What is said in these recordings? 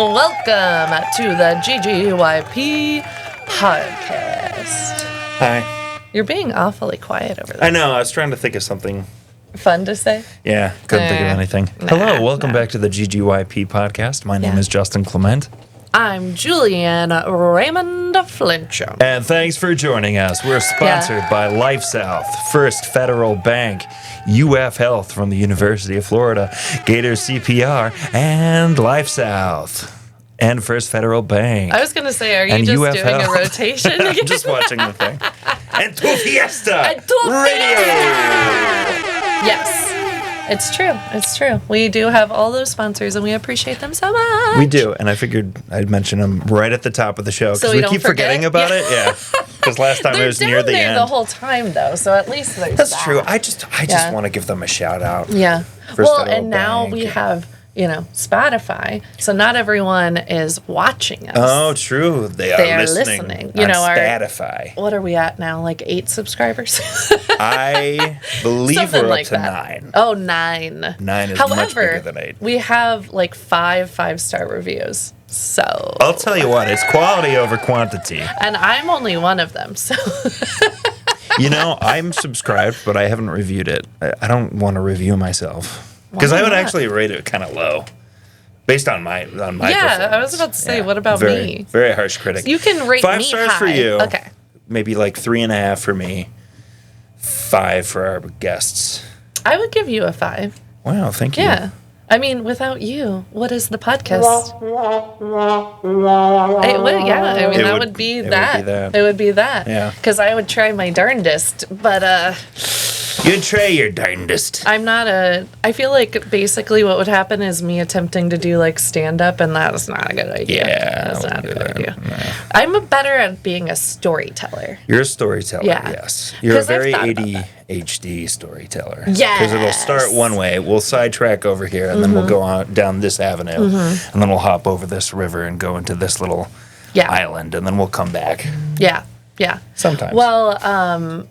Welcome to the GGYP podcast. Hi. You're being awfully quiet over there. I know. I was trying to think of something. Fun to say? Yeah, couldn't think of anything. Hello, welcome back to the GGYP podcast. My name is Justin Clement. I'm Julianne Raymond Flincham. And thanks for joining us. We're sponsored by Life South, First Federal Bank, UF Health from the University of Florida, Gator CPR, and Life South. And First Federal Bank. I was going to say, are you and just UF doing Health. a rotation? I'm just watching the thing. And Tu Fiesta And Tu Radio. Yes. It's true. It's true. We do have all those sponsors, and we appreciate them so much. We do, and I figured I'd mention them right at the top of the show because So we don't keep forget? forgetting about it. Yeah, because last time it was near the They're down end. there the whole time, though, so at least there's That's that. true. I just want to give them a shout out. Yeah. First Well, Federal and now Bank. we have, Spotify, so not everyone is watching us. Oh, true. They are listening. You on know, Spotify. What are we at now? Like 8 subscribers? I believe Something we're like up to that. 9. Oh, 9. 9 is However, much bigger than 8. we have like 5-star reviews. So I'll tell you what, it's quality over quantity. and I'm only one of them. So You know, I'm subscribed, but I haven't reviewed it. I don't want to review myself because Why I would not? actually rate it kind of low, based on my yeah, performance. I was about to say, what about very, me? Very harsh critic. You can rate 5 me stars high. for you. Okay. Maybe like 3.5 for me. 5 for our guests. I would give you a 5. Wow, thank you. Yeah. I mean, without you, what is the podcast? It would, yeah. I mean, that would be that. It would be that. Yeah. Because I would try my darndest, but You'd try your darndest. I'm not I feel like basically what would happen is me attempting to do like stand up, and that's not a good idea. Yeah, That's I not a wouldn't good do idea. that. I'm better at being a storyteller. You're a storyteller, Yeah. yes. You're a 'Cause I've very thought about ADHD storyteller. Yes. Because it'll start one way, we'll sidetrack over here, and then we'll go on down this avenue, and then we'll hop over this river and go into this little Yeah. island, and then we'll come back. Yeah. Yeah. Sometimes. Well,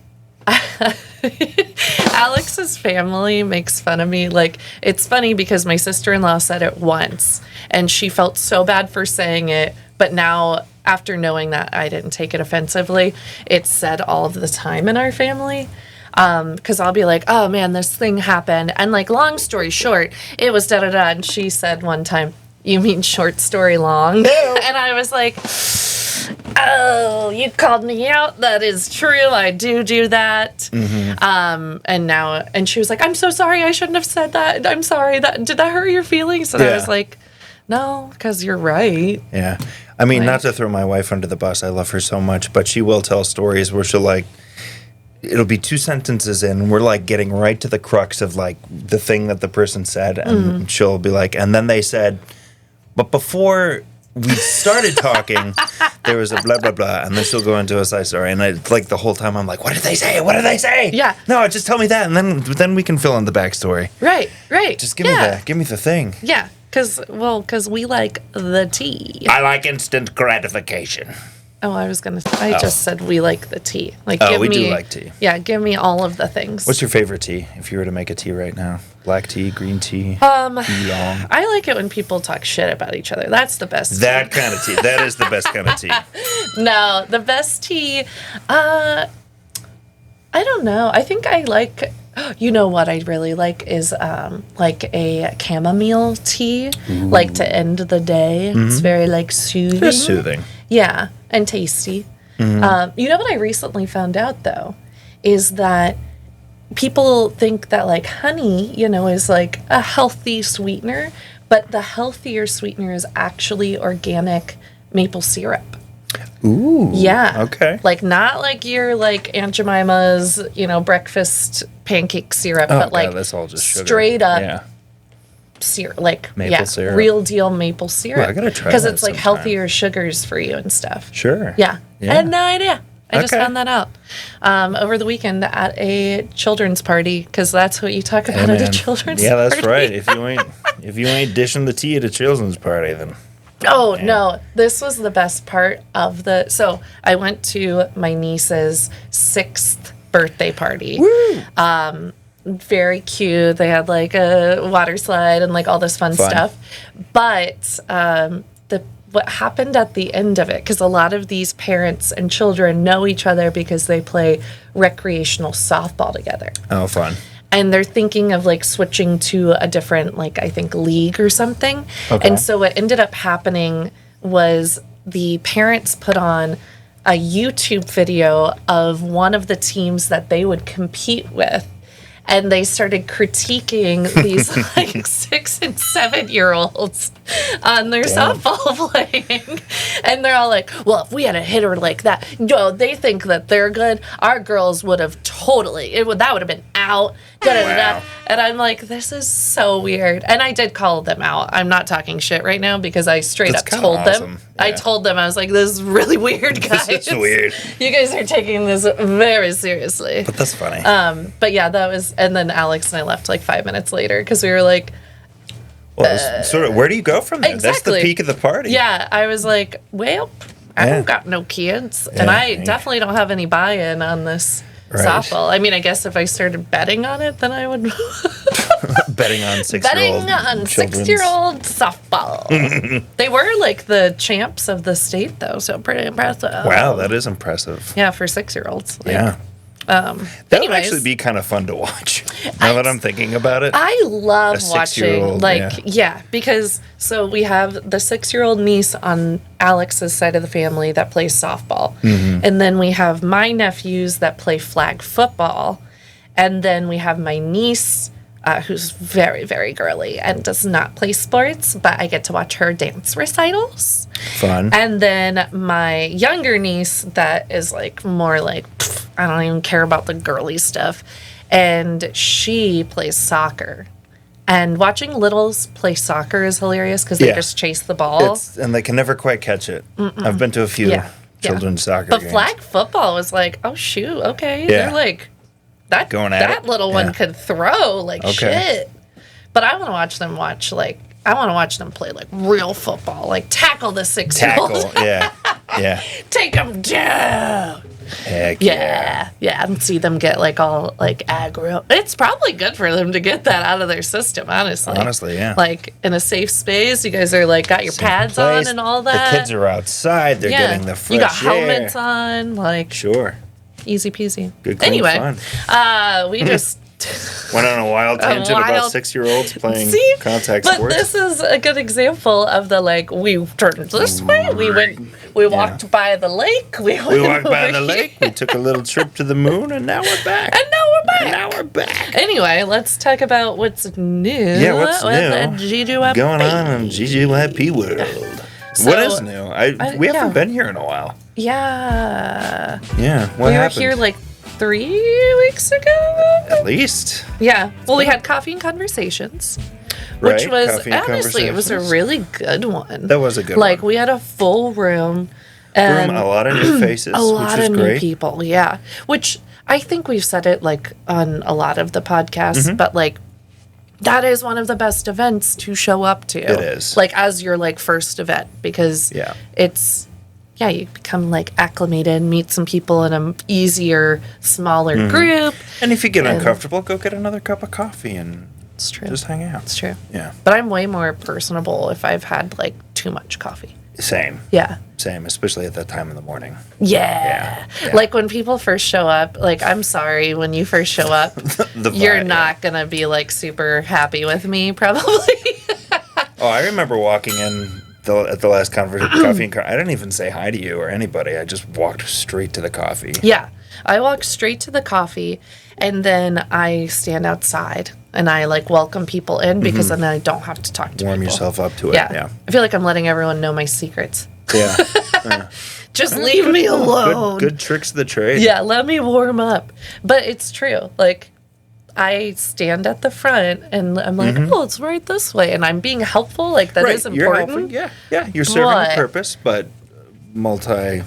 Alex's family makes fun of me. Like, it's funny because my sister-in-law said it once, and she felt so bad for saying it, but now, after knowing that I didn't take it offensively, it's said all of the time in our family. Because I'll be like, oh man, this thing happened, and like, long story short, it was da-da-da, and she said one time, you mean short story long? And I was like, oh, you called me out. That is true. I do that. And she was like, I'm so sorry. I shouldn't have said that. I'm sorry. Did that hurt your feelings? And I was like, no, because you're right. Yeah. I mean, not to throw my wife under the bus. I love her so much, but she will tell stories where she'll like, it'll be 2 sentences in, and we're like getting right to the crux of like the thing that the person said, and she'll be like, and then they said, but before we started talking, there was a blah, blah, blah, and then she'll go into a side story, and I, like the whole time I'm like, what did they say? What did they say? Yeah. No, just tell me that, and then we can fill in the backstory. Right. Just give me the thing. Yeah. Because we like the tea. I like instant gratification. Oh, I just said we like the tea. Like, Oh, we do like tea. Yeah, give me all of the things. What's your favorite tea? If you were to make a tea right now, black tea, green tea, oolong. I like it when people talk shit about each other. That's the best tea. That kind of tea. That is the best kind of tea. No, the best tea, I don't know. I think I like, you know what I really like is like a chamomile tea, like to end the day. It's very like soothing. Just soothing. Yeah, and tasty. You know what I recently found out though, is that people think that like honey, is like a healthy sweetener, but the healthier sweetener is actually organic maple syrup. Ooh. Yeah. Okay. Like not like your like Aunt Jemima's, breakfast pancake syrup, but like that's all just sugar. straight up Yeah. syrup, like Maple syrup. real deal maple syrup. I gotta try because that it's like sometime. healthier sugars for you and stuff. Sure. Yeah. Yeah. I had no idea. I just Okay. found that out over the weekend at a children's party, because that's what you talk about at a children's party. Yeah, that's right. If you ain't dishing the tea at a children's party, then Oh, no. This was the best part of so I went to my niece's 6th birthday party. Woo! Very cute. They had like a water slide and like all this fun stuff. But what happened at the end of it, because a lot of these parents and children know each other because they play recreational softball together. Oh, fun. And they're thinking of like switching to a different, like, I think, league or something. Okay. And so what ended up happening was the parents put on a YouTube video of one of the teams that they would compete with. And they started critiquing these like 6 and 7-year-olds on their softball playing. And they're all like, well, if we had a hitter like that, they think that they're good. Our girls would have totally, that would have been out. Wow. And I'm like, this is so weird. And I did call them out. I'm not talking shit right now because I straight That's up told awesome. them. Yeah. I told them, I was like, this is really weird, guys. This is weird. You guys are taking this very seriously. But that's funny. But yeah, that was, and then Alex and I left like 5 minutes later because we were like, well, sort of, where do you go from there? Exactly. That's the peak of the party. Yeah, I was like, well, I don't got no kids, and I definitely don't have any buy-in on this softball. I mean, I guess if I started betting on it, then I would. Betting on 6-year-old Betting on 6-year-old softball. They were like the champs of the state, though, so pretty impressive. Wow, that is impressive. Yeah, for 6-year-olds. Like, Yeah. That would actually be kind of fun to watch. Now that I'm thinking about it. I love A watching, 6-year-old, like, because, so we have the 6-year-old niece on Alex's side of the family that plays softball. Mm-hmm. And then we have my nephews that play flag football. And then we have my niece, who's very, very girly and does not play sports, but I get to watch her dance recitals. Fun. And then my younger niece that is like more like, I don't even care about the girly stuff. And she plays soccer. And watching littles play soccer is hilarious because they just chase the ball. And they can never quite catch it. I've been to a few children's soccer but games. flag football was like, oh, shoot, okay. Yeah. They're like, that it. little one could throw like shit. But I want to watch them play like real football, like tackle the 6-year-old. Tackle, yeah. Take them down. Heck yeah. Yeah, and see them get like all like aggro. It's probably good for them to get that out of their system, honestly. Honestly, yeah. Like in a safe space, you guys are like got your pads on and all that. The kids are outside, they're getting the fresh air. You got helmets on, like sure. Easy peasy. Good, clean fun. We just went on a wild tangent about 6-year-olds playing contact sports. But this is a good example of the like we turned this way. We walked by the lake. We walked by the lake. We took a little trip to the moon, and now we're back. Anyway, let's talk about what's new. Yeah, what's with new? GGYP. Going on in GGYP world. What is new? We haven't been here in a while. Yeah. Yeah. What we happened? were here like 3 weeks ago. At least. Yeah. Well, we had coffee and conversations. Which was, honestly, it was a really good one. That was a good one. Like, we had a full room. And a lot of new faces, a lot which of is new great. people, yeah. Which I think we've said it, like, on a lot of the podcasts, but, like, that is one of the best events to show up to. It is. Like, as your, like, first event, because it's... Yeah, you become like acclimated, meet some people in an easier, smaller group. And if you get uncomfortable, go get another cup of coffee and it's true. Just hang out. It's true. Yeah. But I'm way more personable if I've had like too much coffee. Same. Yeah. Same, especially at that time in the morning. Yeah. Like when people first show up, like I'm sorry, when you first show up, you're not going to be like super happy with me probably. Oh, I remember walking in at the last coffee and I didn't even say hi to you or anybody. I just walked straight to the coffee. Yeah. I walk straight to the coffee and then I stand outside and I like welcome people in because then I don't have to talk to Warm people. yourself up to it. Yeah. I feel like I'm letting everyone know my secrets. Yeah. Just leave me alone. Good tricks of the trade. Yeah, let me warm up. But it's true. Like I stand at the front and I'm like, oh, it's right this way. And I'm being helpful. Like, that is important. You're You're serving a purpose, but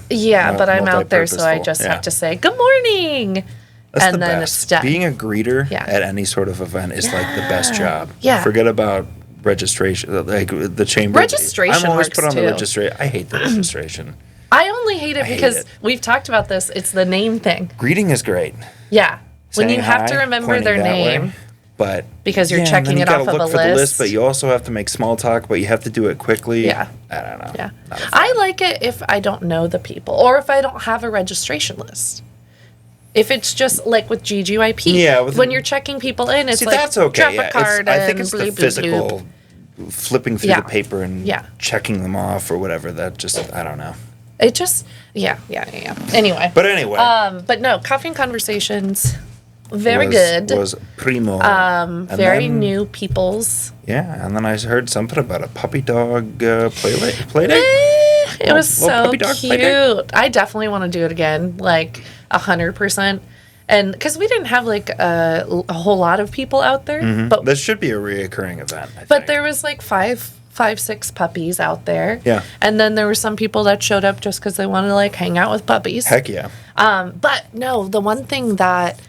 Yeah, but I'm out there, so I just have to say, good morning. That's and the then best. It's done. Being a greeter at any sort of event is like the best job. Yeah. Forget about registration, like the chamber. Registration I'm always works put on too. the registration. I hate the registration. I only hate it because we've talked about this. It's the name thing. Greeting is great. Yeah. When Saying you have hi, to remember pointing their that name. way. But because you're and checking then you it off gotta of look a for the list. but you also have to make small talk, but you have to do it quickly. Yeah. I don't know. Yeah. Not a fan. I like it if I don't know the people or if I don't have a registration list. If it's just like with GGYP, Yeah, when you're checking people in, it's like that's okay. drop Yeah. a card I think and it's the bloop, bloop, physical bloop. flipping through Yeah. the paper and Yeah. checking them off or whatever. That just, I don't know. It just, yeah. Anyway. But anyway. But no, Coffee and Conversations, very was, good. Was primo. And Very then- new peoples. Yeah, and then I heard something about a puppy dog play date. It was Little so puppy dog play date? cute. I definitely want to do it again, like 100%. And because we didn't have like a whole lot of people out there, but This should be a reoccurring event, I think. but there was like five, six puppies out there. Yeah. And then there were some people that showed up just because they wanted to like hang out with puppies. Heck yeah. But no, the one thing that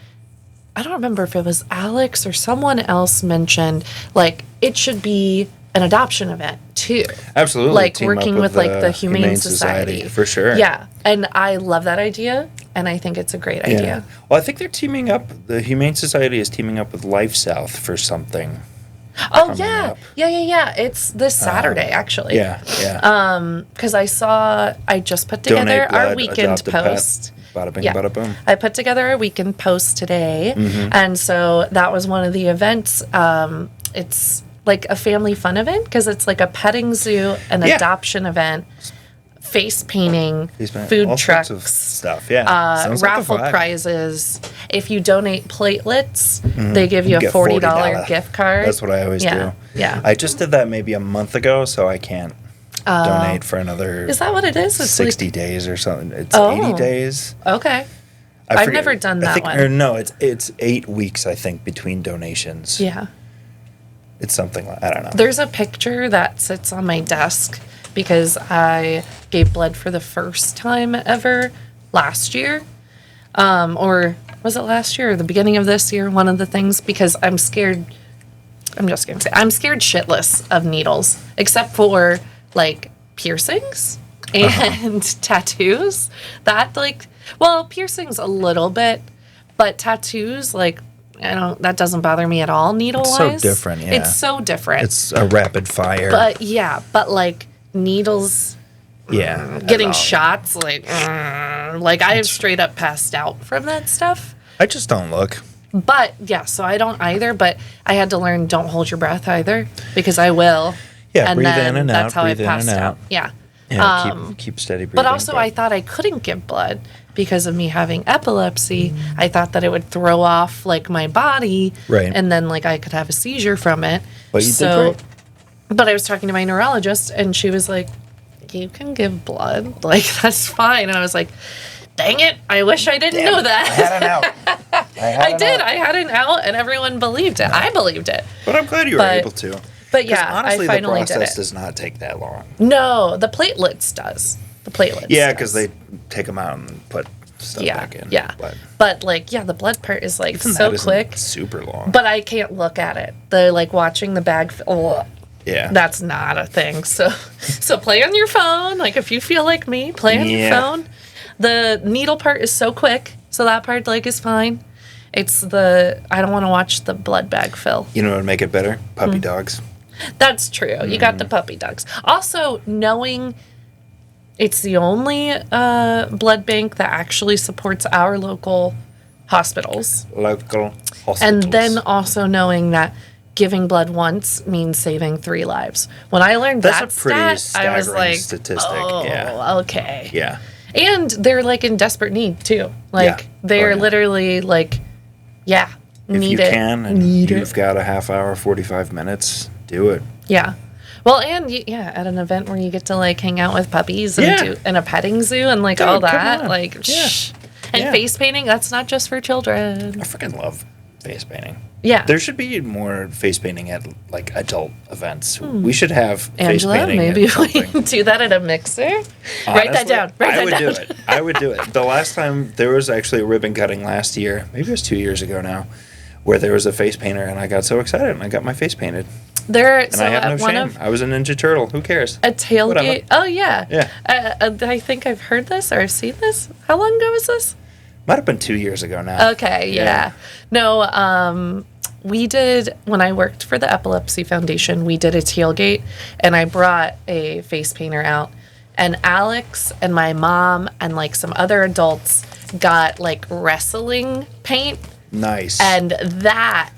I don't remember if it was Alex or someone else mentioned, like it should be an adoption event too. Absolutely. Like Team working up with like the Humane Society. For sure. Yeah. And I love that idea and I think it's a great Yeah. idea. Well, I think they're teaming up. The Humane Society is teaming up with Life South for something. Oh coming yeah. up. Yeah. It's this Saturday actually. Yeah. Because I just put together Donate blood, our weekend adopt a pet. post. Bada bing, Yeah. bada boom. I put together a weekend post today, and so that was one of the events. It's like a family fun event because it's like a petting zoo, an Yeah. adoption event, face painting, He's been- food all trucks, sorts of stuff. Yeah. Sounds like a raffle vibe. prizes. If you donate platelets, they give you a Get $40 gift card. That's what I always do. Yeah. I just did that maybe a month ago, so I can't donate for another Is that what it is? It's 60 days or something. It's Oh. 80 days. okay. I I've forget- never done I that think, one. Or no, it's 8 weeks, I think, between donations. Yeah. It's something like, I don't know. There's a picture that sits on my desk because I gave blood for the first time ever last year. Or was it last year or the beginning of this year? One of the things, because I'm scared. I'm just going to say, I'm scared shitless of needles, except for like piercings and tattoos. That like, well, piercings a little bit, but tattoos, like, that doesn't bother me at all, needle-wise. It's so different, yeah. It's so different. It's a rapid fire. But like needles, yeah. getting at all. shots, like I have straight up passed out from that stuff. I just don't look. But yeah, so I don't either. But I had to learn don't hold your breath either because I will. Yeah, and breathe then in and that's out, how I breathe in passed and out. out. Yeah. Yeah, keep steady breathing. But also, I thought I couldn't give blood because of me having epilepsy. I thought that it would throw off like my body, Right. and then like I could have a seizure from it. But you did great. But I was talking to my neurologist, and she was like, "You can give blood, like that's fine." And I was like, "Dang it! I wish I didn't know I that." had an out. I did. I had an out, and everyone believed it. I believed it. But I'm glad you were But- able to. But 'Cause yeah, honestly, I finally the did process it. does not take that long. No, the platelets does. The platelets. Yeah, does. because they take them out and put stuff back in. Yeah. But like, yeah, the blood part is like Even so that isn't quick. super long. But I can't look at it. The like watching the bag. yeah. That's not a thing. So play on your phone. Like if you feel like me, play on your Yeah. phone. The needle part is so quick, so that part like is fine. It's I don't want to watch the blood bag fill. You know what would make it better? Puppy dogs. That's true. You got the puppy dogs. Also, knowing it's the only blood bank that actually supports our local hospitals. Local hospitals. And then also knowing that giving blood once means saving 3 lives. When I learned That's that a pretty stat, I was staggering like, statistic, oh, yeah. okay. Yeah. And they're like in desperate need too. Like Yeah. they're Oh, yeah. literally like, yeah, If need you it. can and need you've it. got a half hour, 45 minutes, do it. Yeah. Well, and yeah, at an event where you get to like hang out with puppies and Yeah. do in a petting zoo and like Dude, all come that, on. like, Yeah. shh. And Yeah. face painting, that's not just for children. I freaking love face painting. Yeah. There should be more face painting at like adult events. We should have face Angela, painting maybe at we something. can do that at a mixer. Write that Honestly, down. Write I that would down. do it. I would do it. The last time there was actually a ribbon cutting last year, maybe it was 2 years ago now, where there was a face painter and I got so excited and I got my face painted. There, And I had no shame. I was a Ninja Turtle. Who cares? a tailgate. Whatever. Oh yeah. Yeah. I think I've heard this or I've seen this. How long ago was this? Might have been 2 years ago now. Okay. Yeah. Yeah. No. we did, when I worked for the Epilepsy Foundation, we did a tailgate, and I brought a face painter out. And Alex and my mom and like some other adults got like wrestling paint. Nice. And that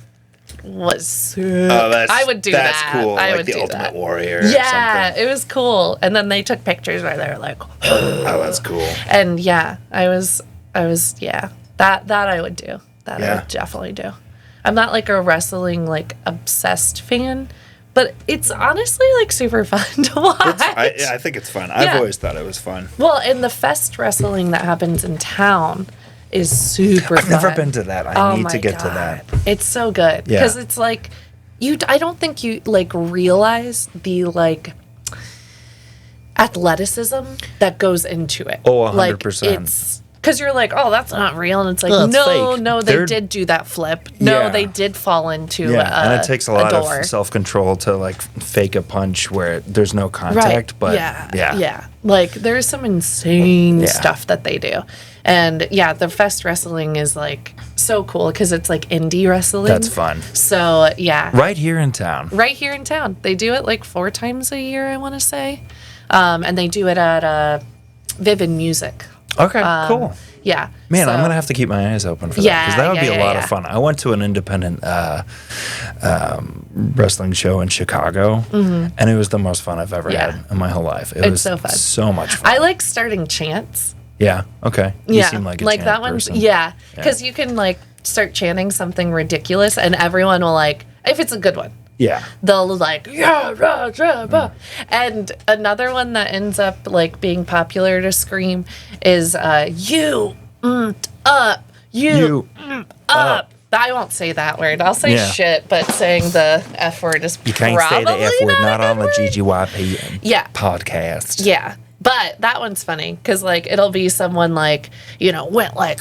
was sick. I would do that's that. Cool. I like would the do Ultimate that. Warrior. Yeah, it was cool. And then they took pictures where they were like, oh, that's cool. And yeah, I was yeah. That I would do. That I Yeah. would definitely do. I'm not like a wrestling like obsessed fan, but it's honestly like super fun to watch. I think it's fun. I've always thought it was fun. Well, and the fest wrestling that happens in town is super fun. I've never been to that. I need to get to that. It's so good because it's like I don't think you like realize the like athleticism that goes into it. Oh, 100%. Like, it's because you're like, oh, that's not real, and it's like, fake. no, they did do that flip. No, they did fall into and it takes a lot of self-control to like fake a punch where there's no contact. But like there's some insane stuff that they do. And the fest wrestling is like so cool because it's like indie wrestling. That's fun. So right here in town. They do it like 4 times a year, I want to say, and they do it at Vivid Music. Okay, cool. Yeah. Man, I'm going to have to keep my eyes open for that because that would be a lot of fun. I went to an independent wrestling show in Chicago, and it was the most fun I've ever had in my whole life. It was so fun. So much fun. I like starting chants. Yeah, okay. You seem like a chant that one's, person. because you can like start chanting something ridiculous and everyone will like, if it's a good one. Yeah. They'll like, and another one that ends up like being popular to scream is you up. I won't say that word. I'll say shit, but saying the F word is you can't say the F word, not on the GGYP podcast. Yeah. But that one's funny because, like, it'll be someone, like, went, like,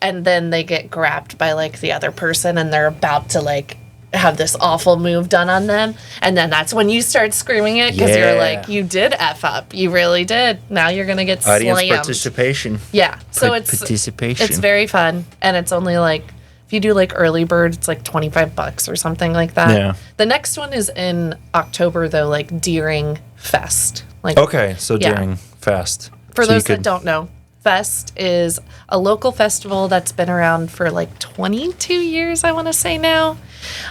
and then they get grabbed by, like, the other person and they're about to, like, have this awful move done on them. And then that's when you start screaming it because you're like, you did F up. You really did. Now you're going to get Audience slammed. participation. Yeah. So participation. It's very fun. And it's only, like, if you do, like, early bird, it's, like, $25 or something like that. Yeah. The next one is in October, though, like, Deering Fest. Like, okay, so during Fest. For those that don't know, Fest is a local festival that's been around for like 22 years, I want to say now.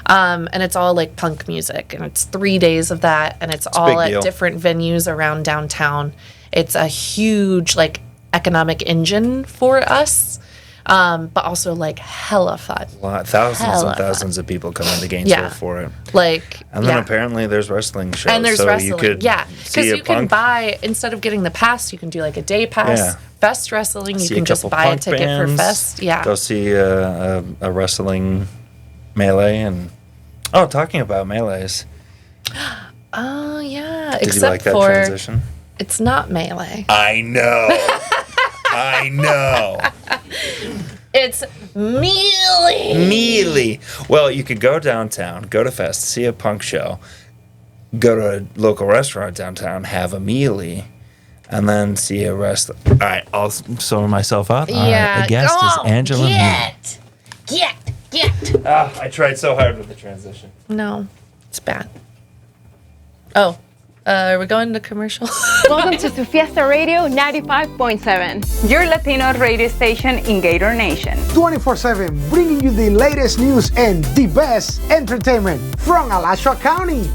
And it's all like punk music, and it's 3 days of that, and it's all at different venues around downtown. It's a huge like economic engine for us. But also like hella fun. Thousands of people come into Gainesville for it. Like, and then apparently there's wrestling shows. And there's wrestling. You could because you can buy, instead of getting the pass, you can do like a day pass. Yeah. Fest wrestling, you can just buy a ticket for Fest. Yeah. Go see a wrestling Mele and talking about Mele's. Oh yeah. Did you like that transition? It's not Mele. I know. I know. It's Mele. Mele. Well, you could go downtown, go to Fest, see a punk show, go to a local restaurant downtown, have a Mele, and then see a wrestler. All right, I'll sort myself out. Our guest is Angela Get. I tried so hard with the transition. No, it's bad. Oh. Are we going to commercial? Welcome to Su Fiesta Radio 95.7, your Latino radio station in Gator Nation. 24/7, bringing you the latest news and the best entertainment from Alachua County.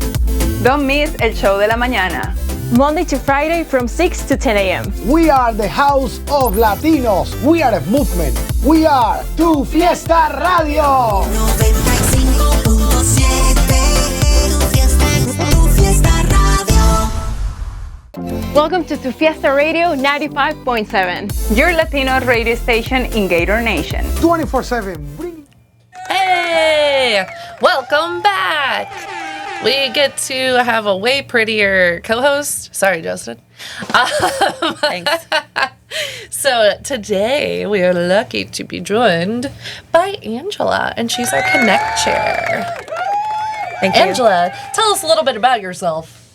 Don't miss El Show de la Mañana, Monday to Friday from 6 to 10 a.m. We are the house of Latinos. We are a movement. We are Tu Fiesta Radio. 95.7 Tu Fiesta Radio. Welcome to Tu Fiesta Radio 95.7, your Latino radio station in Gator Nation. 24/7. Hey, welcome back. We get to have a way prettier co-host. Sorry, Justin. Thanks. So today we are lucky to be joined by Angela, and she's our Connect Chair. Thank you. Angela, tell us a little bit about yourself.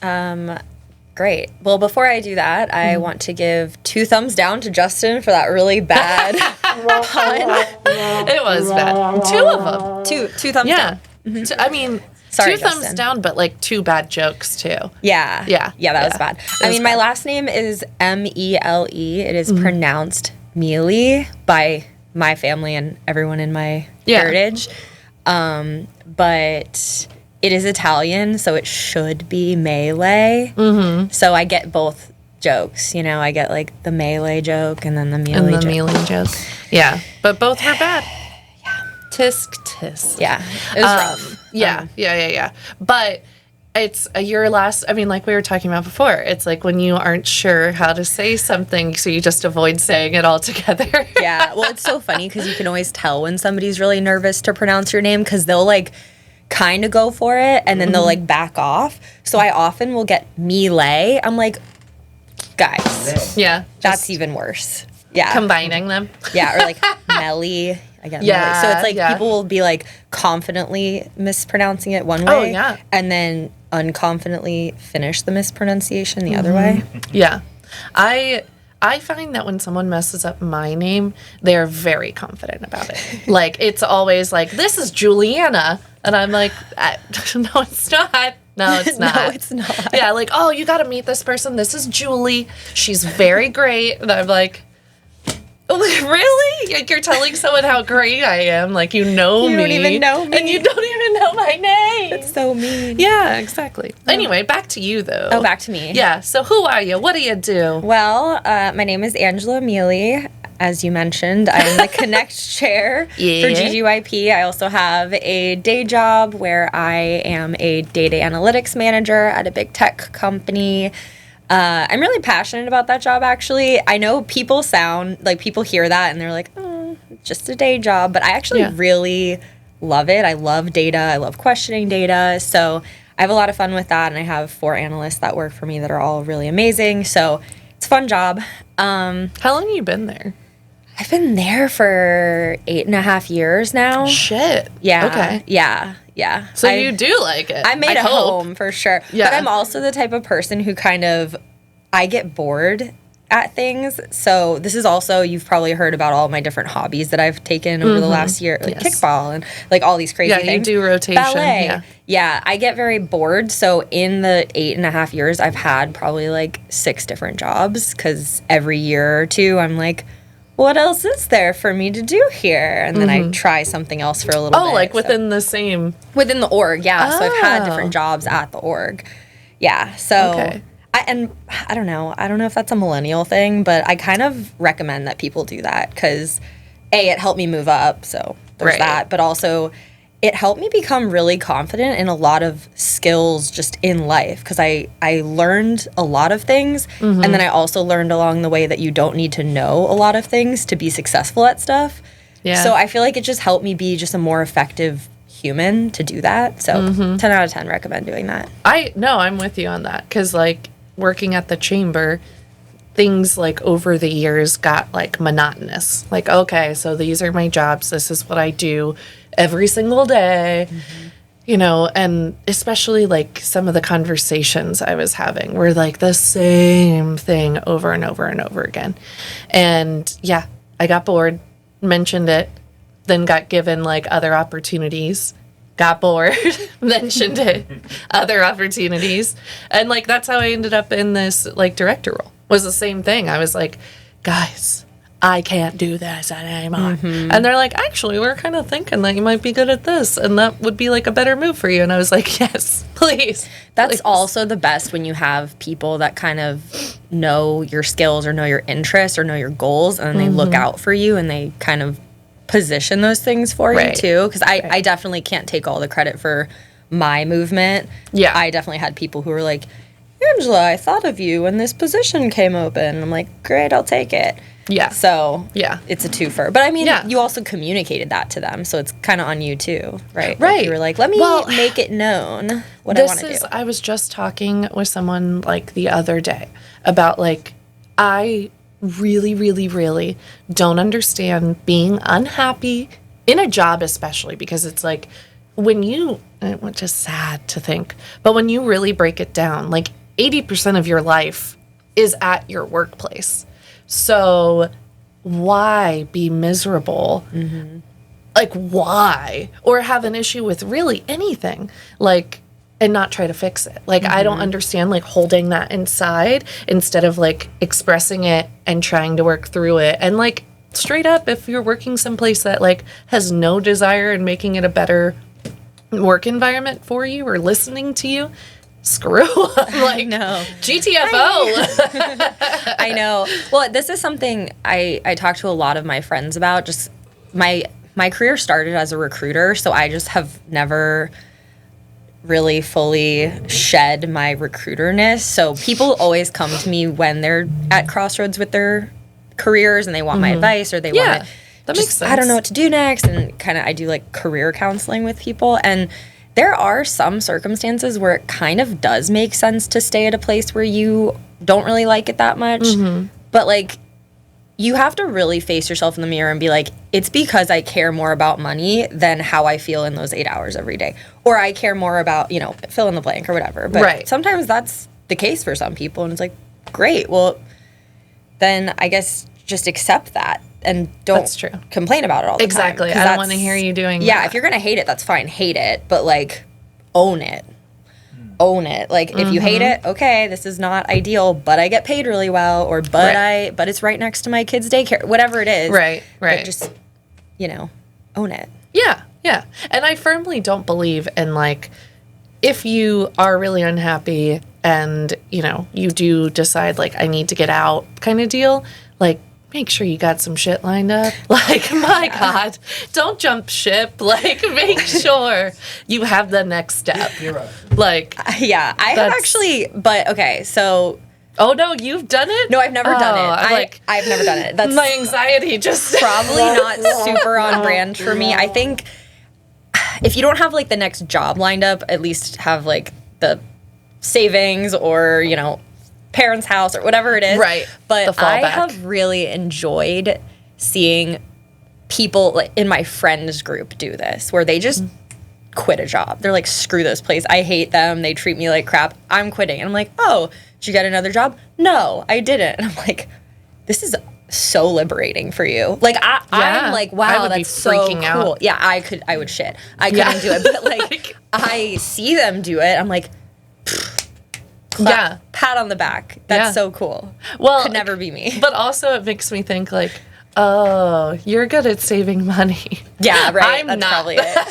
Great. Well, before I do that, I want to give 2 thumbs down to Justin for that really bad It was bad. Two of them. Two thumbs Yeah. down. I mean, Sorry, two thumbs Justin. down, but like two bad jokes too. Yeah. Yeah. That was bad. I mean, my last name is Mele. It is pronounced Mele by my family and everyone in my heritage. But it is Italian, so it should be Mele. So I get both jokes. I get like the Mele joke and then the Mele joke. Mele joke. Yeah, but both were bad. Tisk tisk. Yeah, it was rough. Yeah. But it's your last. I mean, like we were talking about before. It's like when you aren't sure how to say something, so you just avoid saying it altogether. Yeah. Well, it's so funny because you can always tell when somebody's really nervous to pronounce your name because they'll like kind of go for it and then they'll like back off. So I often will get Mele. I'm like, guys, Yeah. that's even worse. Yeah. Combining them. Yeah, or like Mele. Again, Yeah, so it's like yeah. people will be like confidently mispronouncing it one way, yeah. and then unconfidently finish the mispronunciation the other way. Yeah. I find that when someone messes up my name, they're very confident about it. Like, it's always like, this is Juliana. And I'm like, no, it's not. No, it's not. No, it's not. Yeah, like, oh, you got to meet this person. This is Julie. She's very great. And I'm like, really? Like, you're telling someone how great I am. Like, you know You me. don't even know me. And you don't even know my name. It's so mean. Yeah, exactly. Anyway, back to you, though. Oh, back to me. Yeah, so who are you? What do you do? Well, my name is Angela Mele. As you mentioned, I'm the Connect Chair for GGYP. I also have a day job where I am a data analytics manager at a big tech company. I'm really passionate about that job, actually. I know people hear that and they're like, oh, just a day job. But I actually really love it. I love data. I love questioning data. So I have a lot of fun with that. And I have 4 analysts that work for me that are all really amazing. So it's a fun job. How long have you been there? I've been there for 8.5 years now. Shit. Yeah. Okay. Yeah. So you do like it. I made it home for sure. Yeah. But I'm also the type of person who I get bored at things. So this is also, you've probably heard about all my different hobbies that I've taken over the last year, like kickball and like all these crazy things. Yeah, you do rotation. Ballet. Yeah, I get very bored. So in the 8.5 years, I've had probably like 6 different jobs because every year or two, I'm like, what else is there for me to do here? And then I try something else for a little bit. Oh, like within the same... Within the org, yeah. So I've had different jobs at the org. Yeah, so... Okay. I don't know. I don't know if that's a millennial thing, but I kind of recommend that people do that because, A, it helped me move up, so there's that. But also, it helped me become really confident in a lot of skills just in life because I learned a lot of things. And then I also learned along the way that you don't need to know a lot of things to be successful at stuff. Yeah. So I feel like it just helped me be just a more effective human to do that. So 10 out of 10 recommend doing that. I'm with you on that because, like, working at the chamber, things like over the years got like monotonous. Like, okay, so these are my jobs. This is what I do every single day, and especially like some of the conversations I was having were like the same thing over and over and over again. And yeah, I got bored, mentioned it, then got given like other opportunities. Got bored, mentioned it, other opportunities. And, like, that's how I ended up in this, like, director role. Was the same thing. I was like, guys, I can't do this anymore. And they're like, actually, we're kind of thinking that you might be good at this. And that would be, like, a better move for you. And I was like, yes, please. That's please. also the best when you have people that kind of know your skills or know your interests or know your goals. And they look out for you and they kind of position those things for you too, because I definitely can't take all the credit for my movement. Yeah, I definitely had people who were like, Angela, I thought of you when this position came open. I'm like, great, I'll take it. Yeah. So yeah, it's a twofer. But I mean, you also communicated that to them, so it's kind of on you too, right? Right. Like you were like, let me make it known what I want to do. I was just talking with someone like the other day about like I really, really, really don't understand being unhappy in a job, especially because it's like when you, which is sad to think, but when you really break it down, like 80% of your life is at your workplace. So why be miserable? Like, why? Or have an issue with really anything, like, and not try to fix it. Like, I don't understand, like, holding that inside instead of, like, expressing it and trying to work through it. And, like, straight up, if you're working someplace that, like, has no desire in making it a better work environment for you or listening to you, screw them. Like, no. GTFO. I know. Well, this is something I talk to a lot of my friends about. Just my career started as a recruiter, so I just have never really fully shed my recruiterness. So people always come to me when they're at crossroads with their careers and they want my advice, or they want to that makes sense. I don't know what to do next, and kind of I do like career counseling with people. And there are some circumstances where it kind of does make sense to stay at a place where you don't really like it that much. But like, you have to really face yourself in the mirror and be like, it's because I care more about money than how I feel in those 8 hours every day. Or I care more about, you know, fill in the blank or whatever. But sometimes that's the case for some people. And it's like, great. Well, then I guess just accept that and don't complain about it all the time. Exactly. I don't want to hear you doing that. If you're going to hate it, that's fine. Hate it. But like, own it. Own it. Like, if you hate it, okay, this is not ideal, but I get paid really well, or but it's right next to my kid's daycare, whatever it is. Right. Like, just, you know, own it. Yeah. And I firmly don't believe in, like, if you are really unhappy and, you know, you do decide, like, I need to get out kind of deal, like, make sure you got some shit lined up. Like, my God, don't jump ship. Like, make sure you have the next step. You're right. Like, I have actually, but okay, so. Oh, no, you've done it? No, I've never done it. I've never done it. That's my anxiety just probably not super on brand for me. I think if you don't have, like, the next job lined up, at least have, like, the savings or, you know, parents' house or whatever it is. Right. But I have really enjoyed seeing people, like, in my friends group do this, where they just quit a job. They're like, screw this place. I hate them. They treat me like crap. I'm quitting. And I'm like, oh, did you get another job? No, I didn't. And I'm like, this is so liberating for you. Like, I'm like, wow, that's so cool. Out. Yeah, I would shit. I couldn't do it. But like, I see them do it. I'm like, pat on the back. That's so cool. Well, could never be me. But also, it makes me think, like, oh, you're good at saving money. Yeah, right. That's not. Probably it.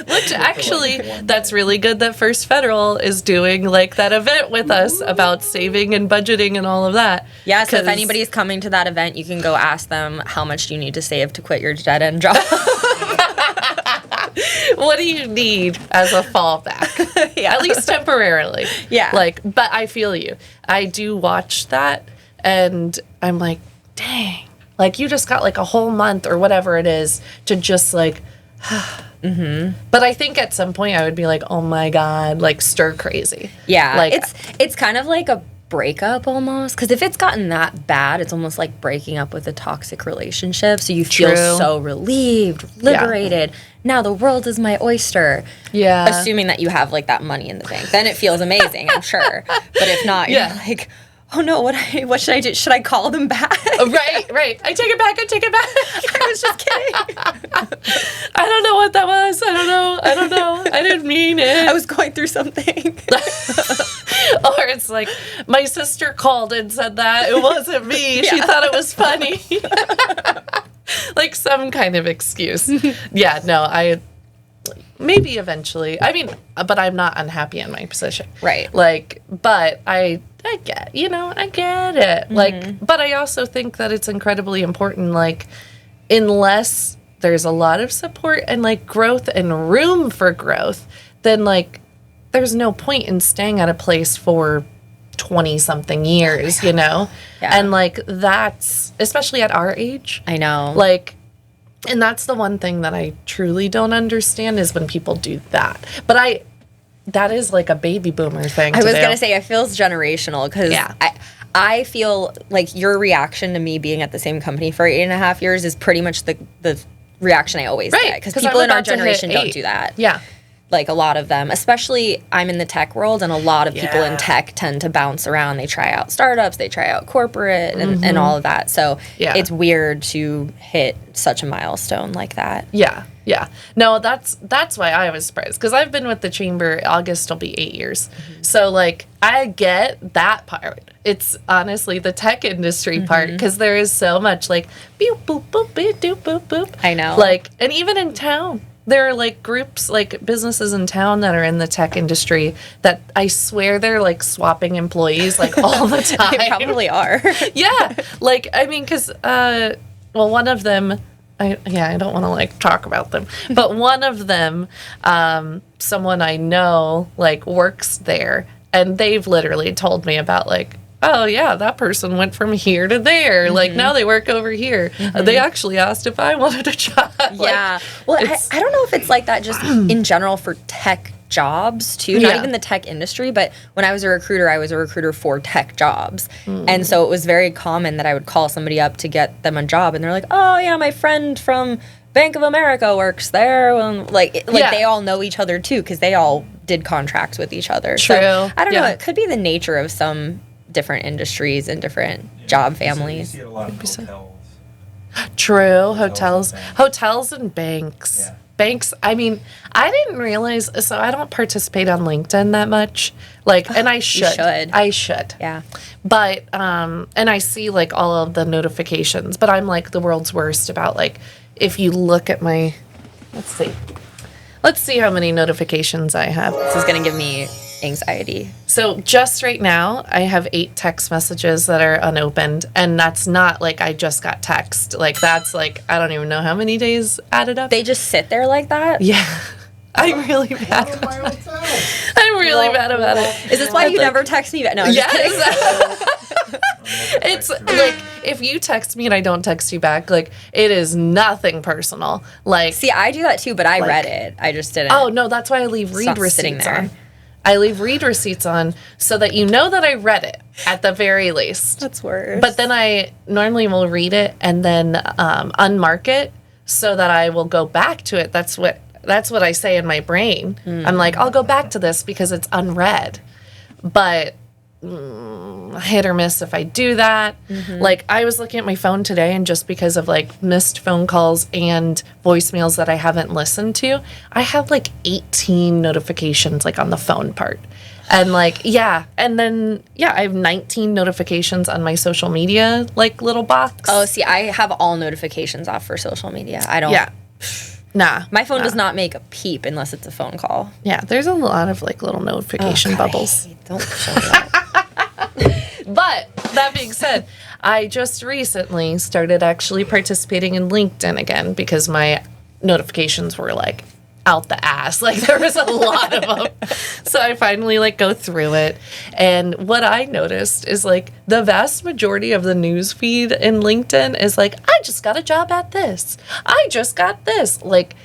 Which actually, that's really good that First Federal is doing, like, that event with us about saving and budgeting and all of that. Yeah, so if anybody's coming to that event, you can go ask them, how much do you need to save to quit your dead-end job? What do you need as a fallback? At least temporarily. Yeah. Like, but I feel you. I do watch that, and I'm like, dang. Like, you just got, like, a whole month or whatever it is to just, like, But I think at some point I would be like, oh my God, like, stir crazy. Yeah. Like, it's kind of like a breakup almost, because if it's gotten that bad, it's almost like breaking up with a toxic relationship. So you feel so relieved, liberated. Now the world is my oyster. Yeah. Assuming that you have, like, that money in the bank, then it feels amazing, I'm sure. But if not, you're like, oh no, what should I do? Should I call them back? Right. I take it back. I was just kidding. I don't know what that was. I don't know. I didn't mean it. I was going through something. Or it's like, my sister called and said that. It wasn't me. She thought it was funny. Like, some kind of excuse. Yeah, no, maybe eventually. I mean, but I'm not unhappy in my position. Right. Like, but I get, I get it. Like, but I also think that it's incredibly important, like, unless there's a lot of support and, like, growth and room for growth, then, like, there's no point in staying at a place for 20-something years, Yeah. And, like, that's, especially at our age. I know. Like, and that's the one thing that I truly don't understand is when people do that. But that is, like, a baby boomer thing. I was going to say, it feels generational, because I feel like your reaction to me being at the same company for 8.5 years is pretty much the reaction I always get. Because people in our generation don't do that. Yeah. like a lot of them, especially I'm in the tech world, and a lot of people in Yeah. tech tend to bounce around. They try out startups, they try out corporate and all of that. So Yeah. it's weird to hit such a milestone like that. Yeah. Yeah. No, that's why I was surprised, because I've been with the chamber. August will be 8 years. So like I get that part. It's honestly the tech industry part, because there is so much like boop boop boop boop doop boop boop. I know. Like, and even in town, there are like groups, like businesses in town that are in the tech industry that I swear they're like swapping employees like all the time. They probably are. Yeah. Like, I mean, because, well, one of them, I don't want to like talk about them, but one of them, someone I know, like works there, and they've literally told me about like, oh yeah, that person went from here to there. Like now they work over here. They actually asked if I wanted a job. Yeah. Well, I don't know if it's like that just in general for tech jobs too, not Yeah. even the tech industry, but when I was a recruiter for tech jobs. And so it was very common that I would call somebody up to get them a job, and they're like, oh yeah, my friend from Bank of America works there. Like Yeah. they all know each other too, because they all did contracts with each other. True. So I don't know, Yeah. it could be the nature of some different industries and different job families. You see it a lot of hotels. True. Hotels Hotels and banks. Yeah. Banks, I mean, I didn't realize, so I don't participate on LinkedIn that much. Like, and I should. should. I should. Yeah. But, and I see like all of the notifications, but I'm like the world's worst about like, if you look at my, let's see how many notifications I have. This is going to give me anxiety. So just right now, I have 8 text messages that are unopened, and that's not like I just got text. Like that's like I don't even know how many days added up. They just sit there like that? Yeah, I'm really bad. Out of my hotel. I'm really bad about it. Is this why you never text me back? No, I'm just kidding. Yes. It's like if you text me and I don't text you back, like it is nothing personal. Like See, I do that too, but I read it. I just didn't. oh no, that's why I leave read not sitting receipts there. on. I leave read receipts on so that you know that I read it at the very least. That's worse. But then I normally will read it and then unmark it so that I will go back to it. That's what I say in my brain. I'm like, I'll go back to this because it's unread. But hit or miss if I do that. Like I was looking at my phone today, and just because of like missed phone calls and voicemails that I haven't listened to, I have like 18 notifications like on the phone part. And like, yeah. And then, yeah, I have 19 notifications on my social media, like little box. Oh, see, I have all notifications off for social media. I don't. Yeah. Nah. My phone does not make a peep unless it's a phone call. Yeah, there's a lot of like little notification bubbles. Don't show me that. But that being said, I just recently started actually participating in LinkedIn again because my notifications were like out the ass. Like there was a lot of them. So I finally like go through it. And what I noticed is like the vast majority of the news feed in LinkedIn is like, I just got a job at this. I just got this. Like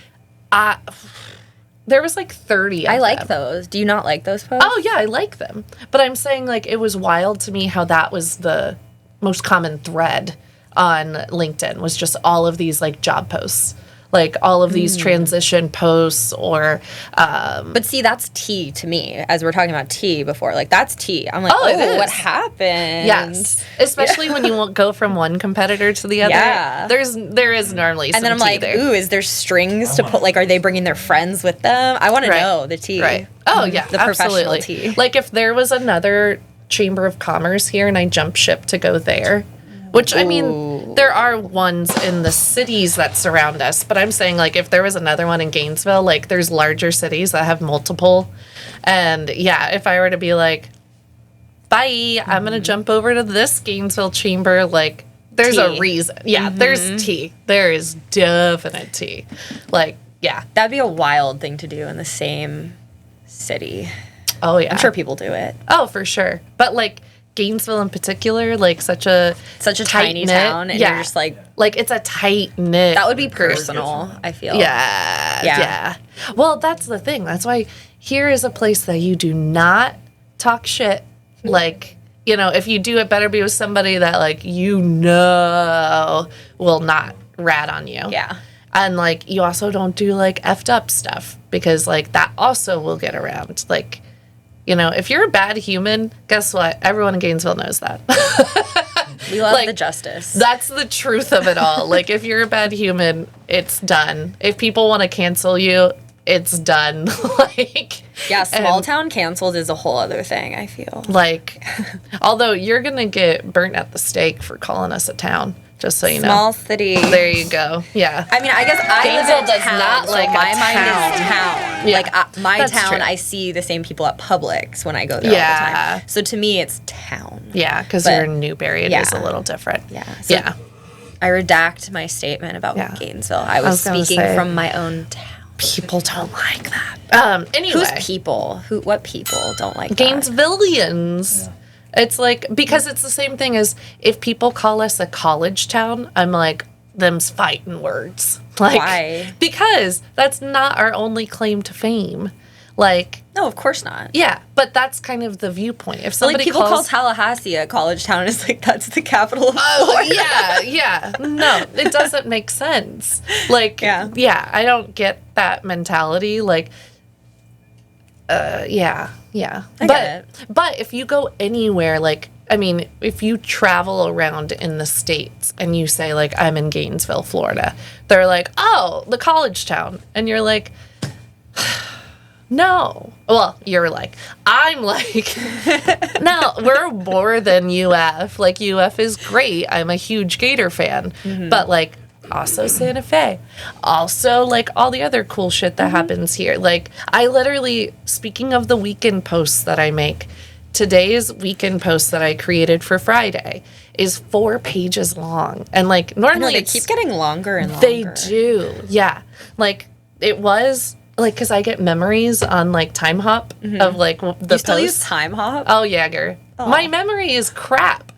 there was like 30 of I like them. those. Do you not like those posts? Oh, yeah, I like them. But I'm saying, like, it was wild to me how that was the most common thread on LinkedIn, was just all of these, like, job posts. Like, all of these transition posts or... But see, that's tea to me, as we were talking about tea before. Like, that's tea. I'm like, Oh, it is. what happened? yes. Especially when you won't go from one competitor to the other. Yeah. There is normally some And then I'm tea like, there. ooh, is there strings to put? Like, are they bringing their friends with them? I want to Right. know the tea. Right. Oh, yeah, The professional absolutely. tea. Like, if there was another Chamber of Commerce here and I jump ship to go there, which, I mean, there are ones in the cities that surround us, but I'm saying, like, if there was another one in Gainesville, like, there's larger cities that have multiple. And, yeah, if I were to be like, bye, I'm going to jump over to this Gainesville Chamber, like, there's a Tea. reason. Yeah, there's tea. There is definite tea. Like, yeah. That'd be a wild thing to do in the same city. Oh, yeah. I'm sure people do it. Oh, for sure. But, like, Gainesville in particular, like such a Tiny tight-knit- town, and you're just like, it's a tight knit. that would be personal, I feel. Yeah. Well, that's the thing. That's why here is a place that you do not talk shit. Like, you know, if you do, it better be with somebody that like will not rat on you. Yeah. And, like, you also don't do, like, effed up stuff because, like, that also will get around. Like, you know, if you're a bad human, guess what? Everyone in Gainesville knows that. We love like, the justice. That's the truth of it all. Like, if you're a bad human, it's done. If people want to cancel you, it's done. Like, yeah, small town canceled is a whole other thing, I feel. Like, although you're going to get burnt at the stake for calling us a town. Just so you know. Small city. There you go. Yeah. I mean, I guess I live Gainesville in does town, not so like my a mind town. is town. Yeah, Like, my that's town, true. I see the same people at Publix when I go there all the Yeah. time. So to me, it's town. Yeah, because But- you're in Newberry. It is a yeah. little different. Yeah. So Yeah. I redact my statement about Yeah. Gainesville. I was gonna speaking say- from my own town. People don't like that. Anyway. Who's people? What people don't like that? Gainesvillians. It's like, because it's the same thing as if people call us a college town, I'm like, them's fighting words. Like, Why? Because that's not our only claim to fame. Like, No, of course not. yeah, but that's kind of the viewpoint. If Like, somebody people call calls... Tallahassee a college town. It's like, that's the capital of Oh, Florida. yeah. No, it doesn't make sense. Like, Yeah. I don't get that mentality. Like, yeah. I get it. But if you go anywhere, like, I mean, if you travel around in the States and you say, like, I'm in Gainesville, Florida, they're like, oh, the college town. And you're like, no. Well, you're like, I'm like, no, we're more than UF. Like, UF is great. I'm a huge Gator fan. But, like, also Santa Fe. Also, like, all the other cool shit that happens here. Like, I literally, speaking of the weekend posts that I make, today's weekend post that I created for Friday is 4 pages long. And, like, normally They it's... keep getting longer and longer. They do, yeah. Like, it was, like, because I get memories on, like, Time Hop of, like, the You still use posts. Time Hop? Oh, Jagger. My memory is crap.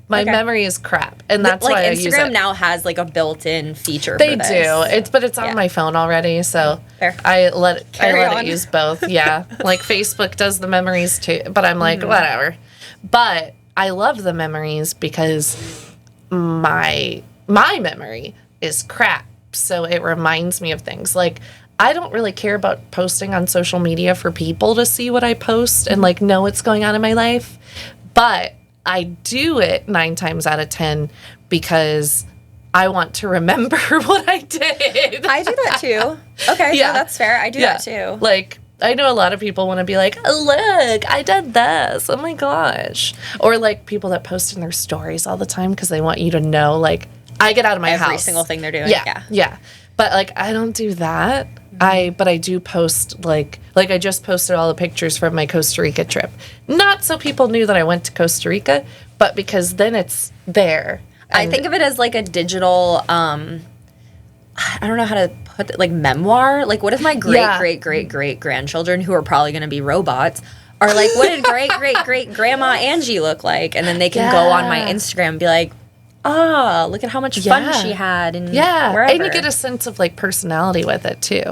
My memory is crap. And that's like why I Instagram use it. now has like a built-in feature They for this. do. But it's on Yeah. my phone already, so Fair. I let Carry it on. use both. Yeah. Like Facebook does the memories too, but I'm like, whatever. But I love the memories because my memory is crap. So it reminds me of things. Like, I don't really care about posting on social media for people to see what I post and like know what's going on in my life. But I do it 9 times out of 10 because I want to remember what I did. I do that too. Okay, yeah, that's fair. I do that too. Like, I know a lot of people want to be like, oh, look, I did this. Oh my gosh. Or like people that post in their stories all the time because they want you to know, like, I get out of my house. Every single thing they're doing. Yeah. But like, I don't do that. But I do post like I just posted all the pictures from my Costa Rica trip. Not so people knew that I went to Costa Rica, but because then it's there. I think of it as like a digital, I don't know how to put it, like memoir. Like, what if my great grandchildren, who are probably going to be robots, are like, what did great grandma Angie look like? And then they can go on my Instagram and be like, look at how much fun she had. And wherever. And you get a sense of like personality with it too.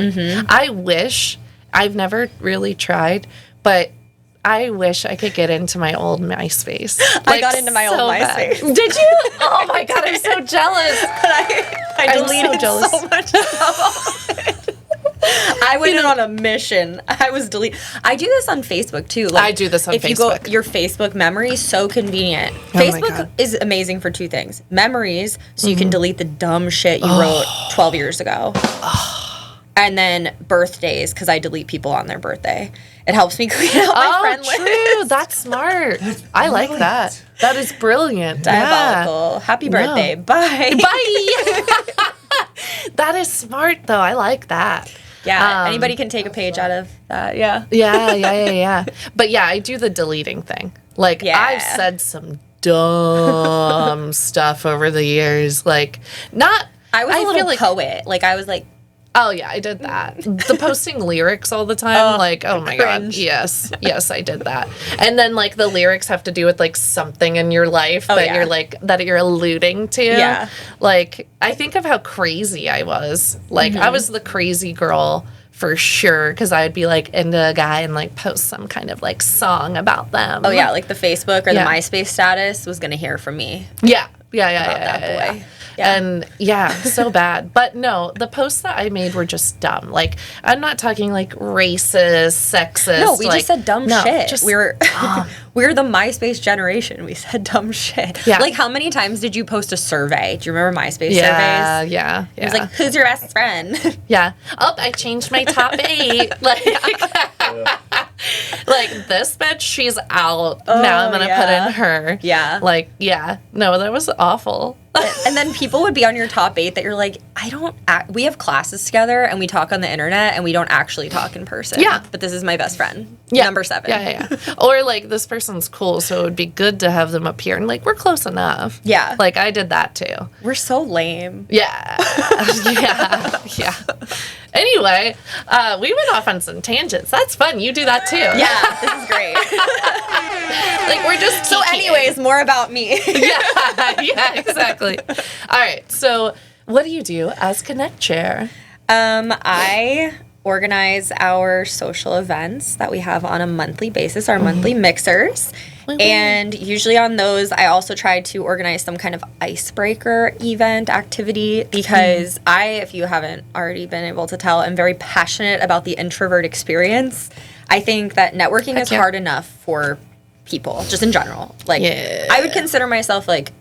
I wish, I've never really tried, but I wish I could get into my old MySpace. I got into my old MySpace. Did you? Oh my God, I'm so jealous. I deleted so much stuff. I went in on a mission. I do this on Facebook too. Like, I do this on Facebook. If you go, Facebook. your Facebook memory is so convenient. my Facebook God. is amazing for 2 things: memories, so you can delete the dumb shit you wrote 12 years ago, and then birthdays, because I delete people on their birthday. It helps me clean out my friend list. True. That's smart. I like that. That is brilliant. Diabolical. Happy birthday. Bye. Bye. That is smart, though. I like that. Yeah. Anybody can take a page out of that. Yeah. Yeah. But yeah, I do the deleting thing. Like, I've said some dumb stuff over the years. Like, I was a feel little like, poet. Like, I was like, oh yeah, I did that. The posting lyrics all the time, like, oh my God, cringe. yes, I did that. And then like the lyrics have to do with like something in your life that you're like that you're alluding to. Yeah. Like, I think of how crazy I was. Like, I was the crazy girl for sure, because I'd be like into a guy and like post some kind of like song about them. oh yeah, like the Facebook or Yeah. the MySpace status was gonna hear from me. Yeah. That boy. And so bad. But no, the posts that I made were just dumb. Like, I'm not talking like racist, sexist. No, we like, just said dumb shit. Just, we're the MySpace generation. We said dumb shit. Yeah. Like, how many times did you post a survay? Do you remember MySpace surveys? Yeah. It was like, who's your best friend? Yeah. Oh, I changed my top 8. Like, like this bitch, she's out. Now I'm gonna put in her. Yeah. Like, no, that was awful. And then people would be on your top 8 that you're like, we have classes together and we talk on the internet and we don't actually talk in person. Yeah. But this is my best friend. Yeah. Number 7. Yeah. Or like, this person's cool, so it would be good to have them appear. And like, we're close enough. Yeah. Like, I did that too. We're so lame. Yeah. yeah. Anyway, we went off on some tangents. That's fun. You do that too. Yeah, this is great. Like, we're just So anyways, more about me. yeah, exactly. All right. So, what do you do as Connect Chair? I organize our social events that we have on a monthly basis, our monthly mixers. And usually on those, I also try to organize some kind of icebreaker event activity because if you haven't already been able to tell, I'm very passionate about the introvert experience. I think that networking is hard enough for people, just in general. Like, I would consider myself like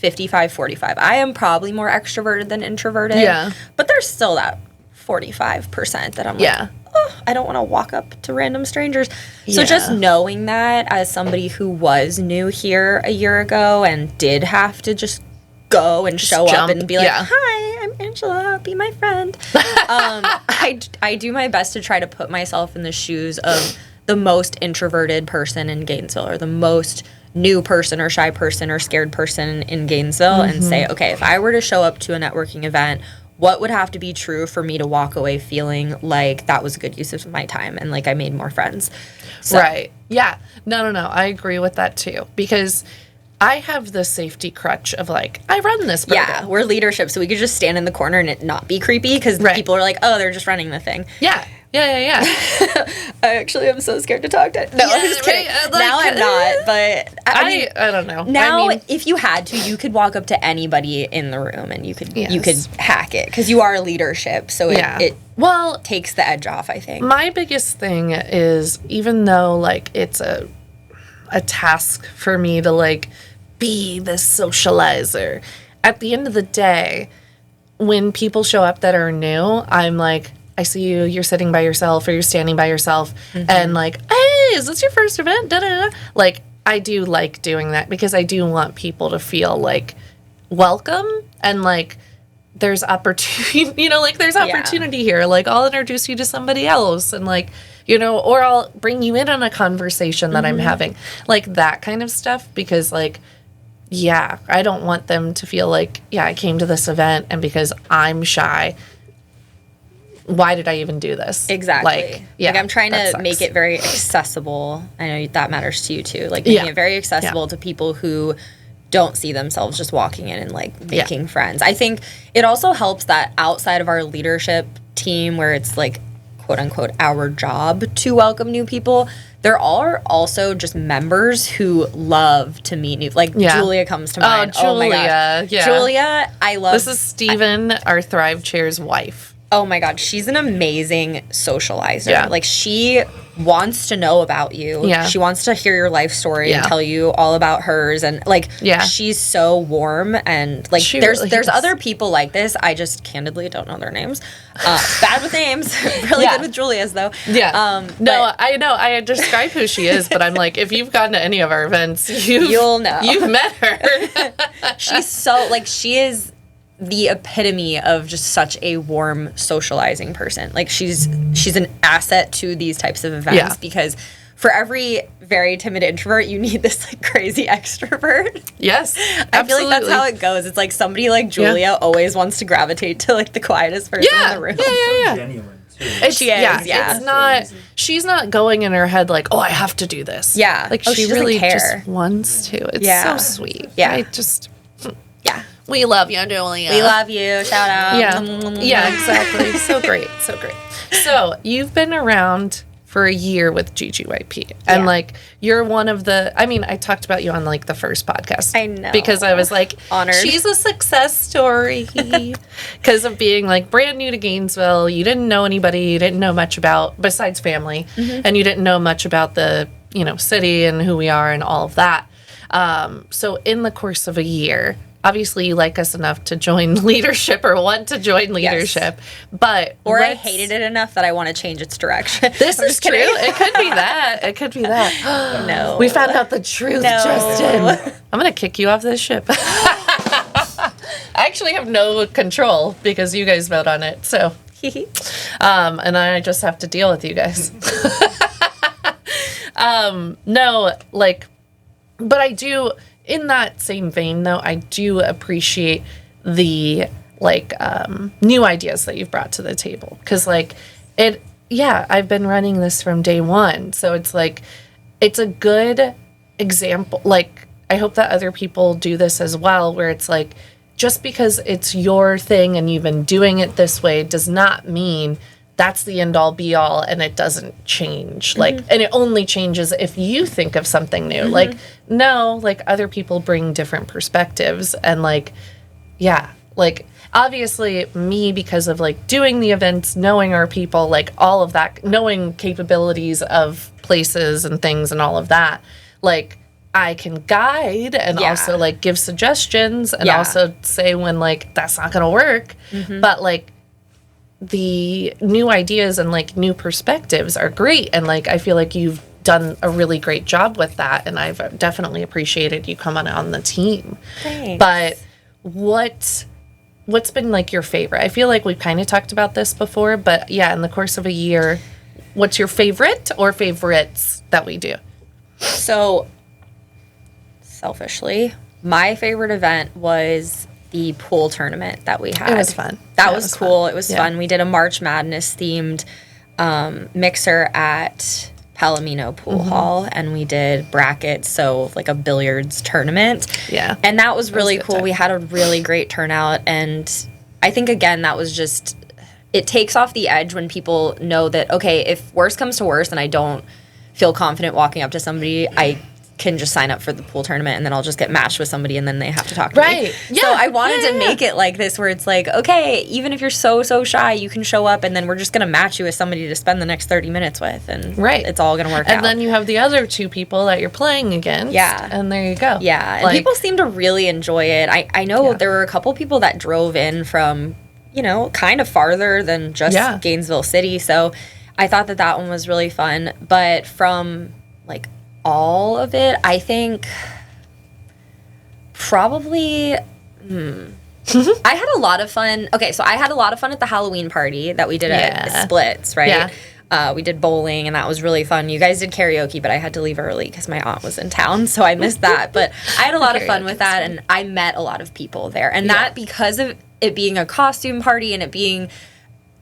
55-45. I am probably more extroverted than introverted. Yeah. But there's still that 45% that I'm like, I don't want to walk up to random strangers. So just knowing that as somebody who was new here a year ago and did have to just go and show up and be like, hi, I'm Angela, be my friend. I do my best to try to put myself in the shoes of the most introverted person in Gainesville or the most new person or shy person or scared person in Gainesville and say, okay, if I were to show up to a networking event, what would have to be true for me to walk away feeling like that was a good use of my time and like I made more friends? So. Right. Yeah. No. I agree with that too because I have the safety crutch of like, I run this program. Yeah, we're leadership, so we could just stand in the corner and it not be creepy because people are like, oh, they're just running the thing. Yeah. I actually am so scared to talk to. No, I'm just kidding. Now I'm not, but I mean, I don't know. Now, if you had to, you could walk up to anybody in the room and you could hack it because you are leadership, so it takes the edge off, I think. My biggest thing is even though like it's a task for me to like be this socializer, at the end of the day, when people show up that are new, I'm like, I see you, you're sitting by yourself or you're standing by yourself and like, hey, is this your first event? Da-da-da. Like, I do like doing that because I do want people to feel like welcome and like there's opportunity, like there's opportunity here. Like, I'll introduce you to somebody else and like, or I'll bring you in on a conversation that I'm having. Like that kind of stuff because like, I don't want them to feel like, I came to this event and because I'm shy, why did I even do this? Exactly. Like I'm trying to make it very accessible. I know that matters to you too. Like making it very accessible to people who don't see themselves just walking in and like making friends. I think it also helps that outside of our leadership team where it's like quote unquote our job to welcome new people, there are also just members who love to meet new. Like Julia comes to mind. Oh my gosh. Julia, I love. This is Steven, our Thrive Chair's wife. Oh my God, she's an amazing socializer. Yeah. Like she wants to know about you. Yeah. She wants to hear your life story and tell you all about hers. And like, she's so warm and like there's other people like this. I just candidly don't know their names. Bad with names. Really good with Julia's though. Yeah. No, I know. I describe who she is, but I'm like, if you've gone to any of our events, you'll know. You've met her. She's so like she is the epitome of just such a warm socializing person. Like she's an asset to these types of events because for every very timid introvert, you need this like crazy extrovert. Yes, absolutely. I feel like that's how it goes. It's like somebody like Julia always wants to gravitate to like the quietest person in the room. Yeah. Genuine too. She is. It's not. She's not going in her head like, oh, I have to do this. Yeah. Like she really just wants to. It's so sweet. Yeah. I just. We love you, Julia. We love you. Shout out. Yeah, exactly. So great. So you've been around for a year with GGYP. And like, you're one of the, I mean, I talked about you on like the first podcast. I know. Because I was like, honored. She's a success story. Because of being like brand new to Gainesville. You didn't know anybody, you didn't know much about, besides family. And you didn't know much about the, you know, city and who we are and all of that. So in the course of a year, obviously you like us enough to join leadership or want to join leadership, but I hated it enough that I want to change its direction. This is true. It could be that. It could be that. No. We found out the truth, Justin. I'm going to kick you off this ship. I actually have no control because you guys vote on it. So, and I just have to deal with you guys. No, like, but I do, in that same vein, though, I do appreciate the, like, new ideas that you've brought to the table. Because, like, I've been running this from day one. So it's, like, it's a good example. Like, I hope that other people do this as well, where it's, like, just because it's your thing and you've been doing it this way does not mean that's the end all be all and it doesn't change. Like, and it only changes if you think of something new. Like, no, like other people bring different perspectives and like, yeah, like obviously me, because of like doing the events, knowing our people, like all of that, knowing capabilities of places and things and all of that, like I can guide and also like give suggestions and also say when like that's not gonna work. But like the new ideas and like new perspectives are great, and like I feel like you've done a really great job with that, and I've definitely appreciated you coming on the team. Thanks. But what's been like your favorite? I feel like we've kind of talked about this before, but yeah, in the course of a year, what's your favorite or favorites that we do? So selfishly, my favorite event was the pool tournament that we had. It was fun. That was cool. Fun. It was fun. We did a March Madness themed mixer at Palomino Pool Hall, and we did brackets, so like a billiards tournament. Yeah. And that was really cool. Time. We had a really great turnout, and I think, again, that was just, it takes off the edge when people know that, okay, if worse comes to worse and I don't feel confident walking up to somebody, I can just sign up for the pool tournament and then I'll just get matched with somebody and then they have to talk to me. Right. Yeah. So I wanted to make it like this where it's like, okay, even if you're so shy, you can show up and then we're just going to match you with somebody to spend the next 30 minutes with, and it's all going to work out. And then you have the other two people that you're playing against. Yeah. And there you go. Yeah. And like, people seem to really enjoy it. I know there were a couple people that drove in from, you know, kind of farther than just Gainesville City. So I thought that one was really fun. But from like all of it, I think probably I had a lot of fun. Okay, so I had a lot of fun at the Halloween party that we did at Splits, right? Yeah. We did bowling, and that was really fun. You guys did karaoke, but I had to leave early because my aunt was in town, so I missed that. But I had a lot of fun with that, and I met a lot of people there. And that, because of it being a costume party and it being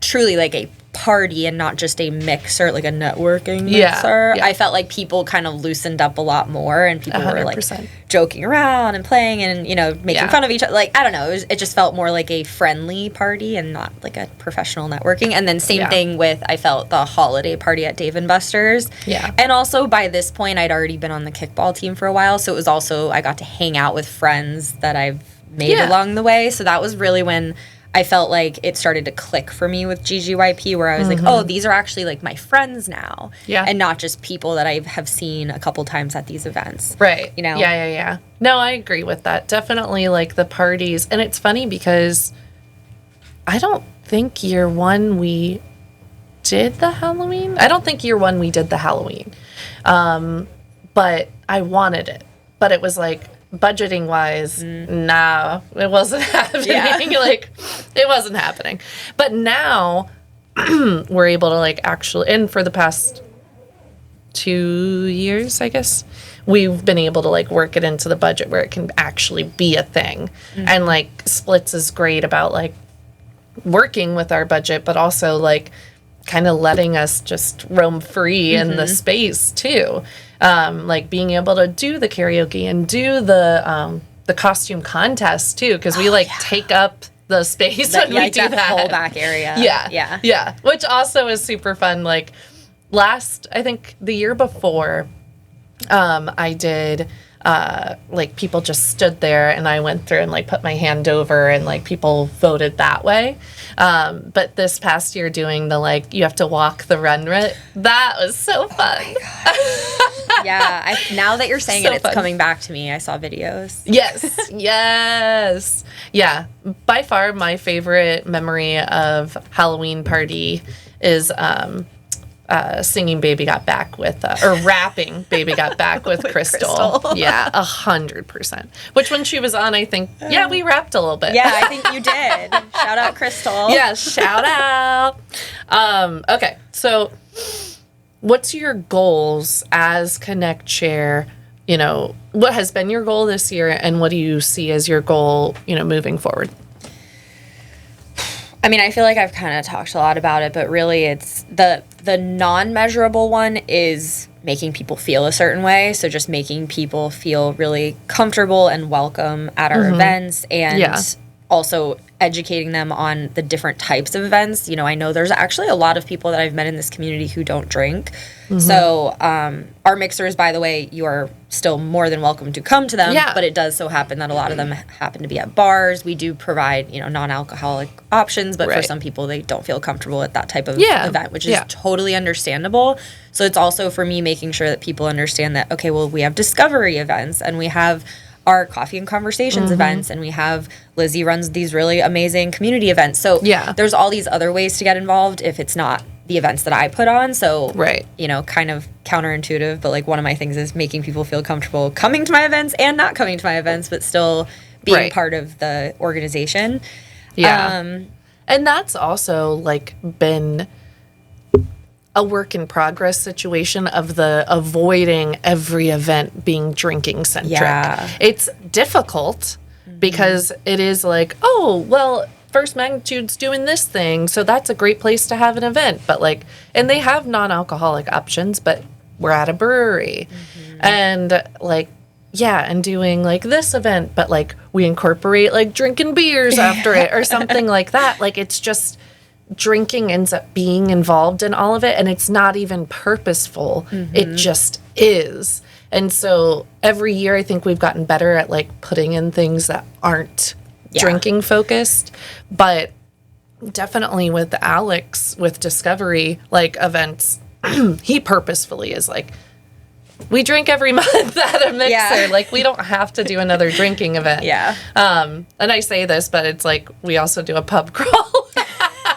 truly like a party and not just a mixer, like a networking mixer, I felt like people kind of loosened up a lot more, and people 100%. Were like joking around and playing and, you know, making fun of each other. Like, I don't know, it just felt more like a friendly party and not like a professional networking. And then same thing with, I felt, the holiday party at Dave & Buster's. Yeah. And also by this point, I'd already been on the kickball team for a while, so it was also, I got to hang out with friends that I've made along the way. So that was really when I felt like it started to click for me with GGYP, where I was like, oh, these are actually like my friends now. Yeah. And not just people that I have seen a couple times at these events. Right. You know? Yeah. No, I agree with that. Definitely like the parties. And it's funny because I don't think year one we did the Halloween. But I wanted it. But it was like, budgeting wise, nah, it wasn't happening. Like, it wasn't happening. But now we're able to like actually, and for the past 2 years, I guess, we've been able to like work it into the budget where it can actually be a thing. And like Splits is great about like working with our budget, but also like kind of letting us just roam free in the space too. Like being able to do the karaoke and do the costume contest too, because we take up the space when we do that whole back area. Yeah, which also is super fun. Like I think the year before, I did, like people just stood there and I went through and like put my hand over and like people voted that way. But this past year doing the like, you have to walk the run, that was so fun. Yeah, now that you're saying So it's fun. coming back to me. I saw videos. Yes. Yeah. By far my favorite memory of Halloween party is singing Baby Got Back with, or rapping Baby Got Back with Crystal. Yeah, 100%. Which when she was on, I think, we rapped a little bit. Yeah, I think you did. Shout out Crystal. Yeah, shout out. Okay, so what's your goals as Connect Chair? You know, what has been your goal this year and what do you see as your goal, you know, moving forward? I mean, I feel like I've kind of talked a lot about it, but really it's the non-measurable one is making people feel a certain way. So just making people feel really comfortable and welcome at our events and also educating them on the different types of events. You know, I know there's actually a lot of people that I've met in this community who don't drink. So our mixers, by the way, you are still more than welcome to come to them. Yeah. But it does so happen that a lot of them happen to be at bars. We do provide, you know, non-alcoholic options, but for some people, they don't feel comfortable at that type of event, which is totally understandable. So it's also for me making sure that people understand that, okay, well, we have discovery events and we have our coffee and conversations events, and we have Lizzie runs these really amazing community events. So there's all these other ways to get involved if it's not the events that I put on. So, you know, kind of counterintuitive, but like one of my things is making people feel comfortable coming to my events and not coming to my events, but still being part of the organization. Yeah. And that's also like been a work in progress situation of the avoiding every event being drinking centric. Yeah. It's difficult because it is like, oh, well, First Magnitude's doing this thing, so that's a great place to have an event. But like, and they have non-alcoholic options, but we're at a brewery. And like, and doing like this event, but like we incorporate like drinking beers after it or something like that. Like it's just drinking ends up being involved in all of it and it's not even purposeful. It just is. And so every year I think we've gotten better at like putting in things that aren't drinking focused, but definitely with Alex with Discovery like events, he purposefully is like, we drink every month at a mixer. Like we don't have to do another drinking event. And I say this, but it's like we also do a pub crawl.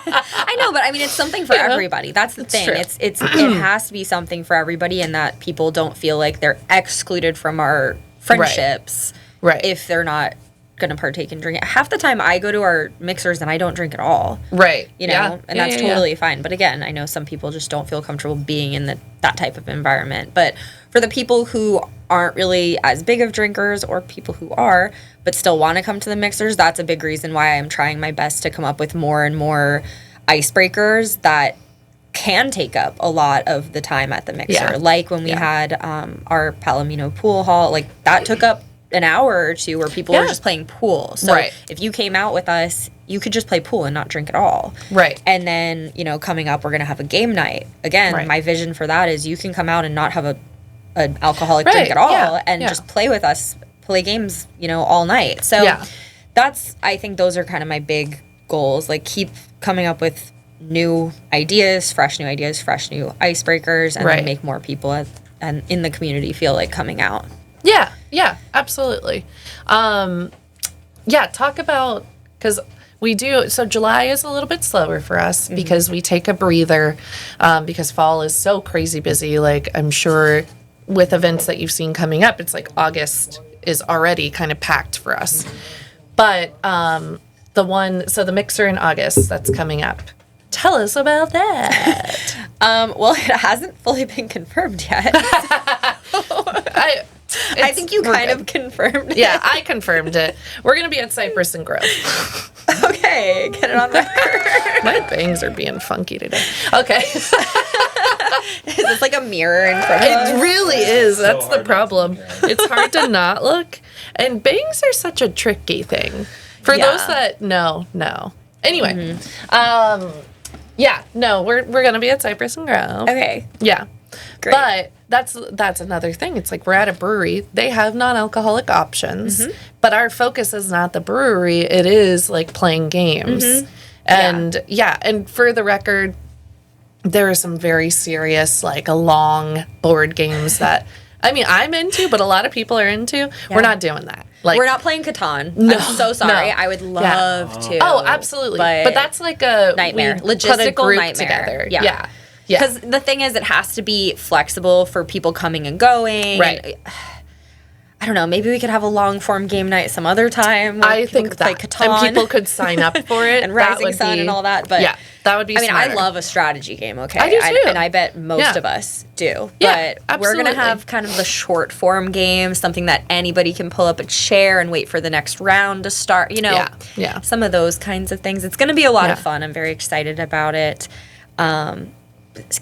I know, but I mean, it's something for everybody. That's the thing. It has to be something for everybody, and that people don't feel like they're excluded from our friendships if they're not going to partake in drinking. Half the time, I go to our mixers and I don't drink at all. You know, and that's totally fine. But again, I know some people just don't feel comfortable being in that type of environment. But for the people who aren't really as big of drinkers or people who are but still want to come to the mixers, that's a big reason why I'm trying my best to come up with more and more icebreakers that can take up a lot of the time at the mixer. Like when we had our Palomino pool hall, like that took up an hour or two where people were just playing pool. So if you came out with us, you could just play pool and not drink at all. And then, you know, coming up, we're going to have a game night. Again, my vision for that is you can come out and not have an alcoholic drink at all and just play with us, play games, you know, all night. So that's, I think those are kind of my big goals. Like keep coming up with new ideas, fresh new icebreakers, and then make more people and in the community feel like coming out. Yeah, absolutely. Talk about, because we do, so July is a little bit slower for us because we take a breather because fall is so crazy busy. Like I'm sure with events that you've seen coming up, it's like August is already kind of packed for us. But the mixer in August that's coming up. Tell us about that. Well, it hasn't fully been confirmed yet. I think you kind of confirmed it. Yeah, I confirmed it. We're going to be at Cypress and Grove. Okay, get it on record. My bangs are being funky today. Okay. Is this like a mirror in front of us? It really is. That's the problem. It's hard to not look. And bangs are such a tricky thing. For those that no. Anyway, Yeah, no, we're gonna be at Cypress and Grove. Okay. Yeah. Great. But that's another thing. It's like we're at a brewery. They have non-alcoholic options, but our focus is not the brewery. It is like playing games. And and for the record, there are some very serious, like long board games that I'm into, but a lot of people are into. Yeah. We're not doing that. Like, we're not playing Catan. No, I'm so sorry. no. I would love to. Oh, absolutely. But that's like a nightmare. Logistical Logistical nightmare. Together. Yeah. Because the thing is, it has to be flexible for people coming and going. Right. And, I don't know. Maybe we could have a long form game night some other time. I think that. Play Catan. And people could sign up for it. And Rising Sun and all that. But yeah, that would be smarter. I love a strategy game, okay? I do too. And I bet most of us do. Yeah, but we're going to have kind of the short form game, something that anybody can pull up a chair and wait for the next round to start. You know, some of those kinds of things. It's going to be a lot of fun. I'm very excited about it.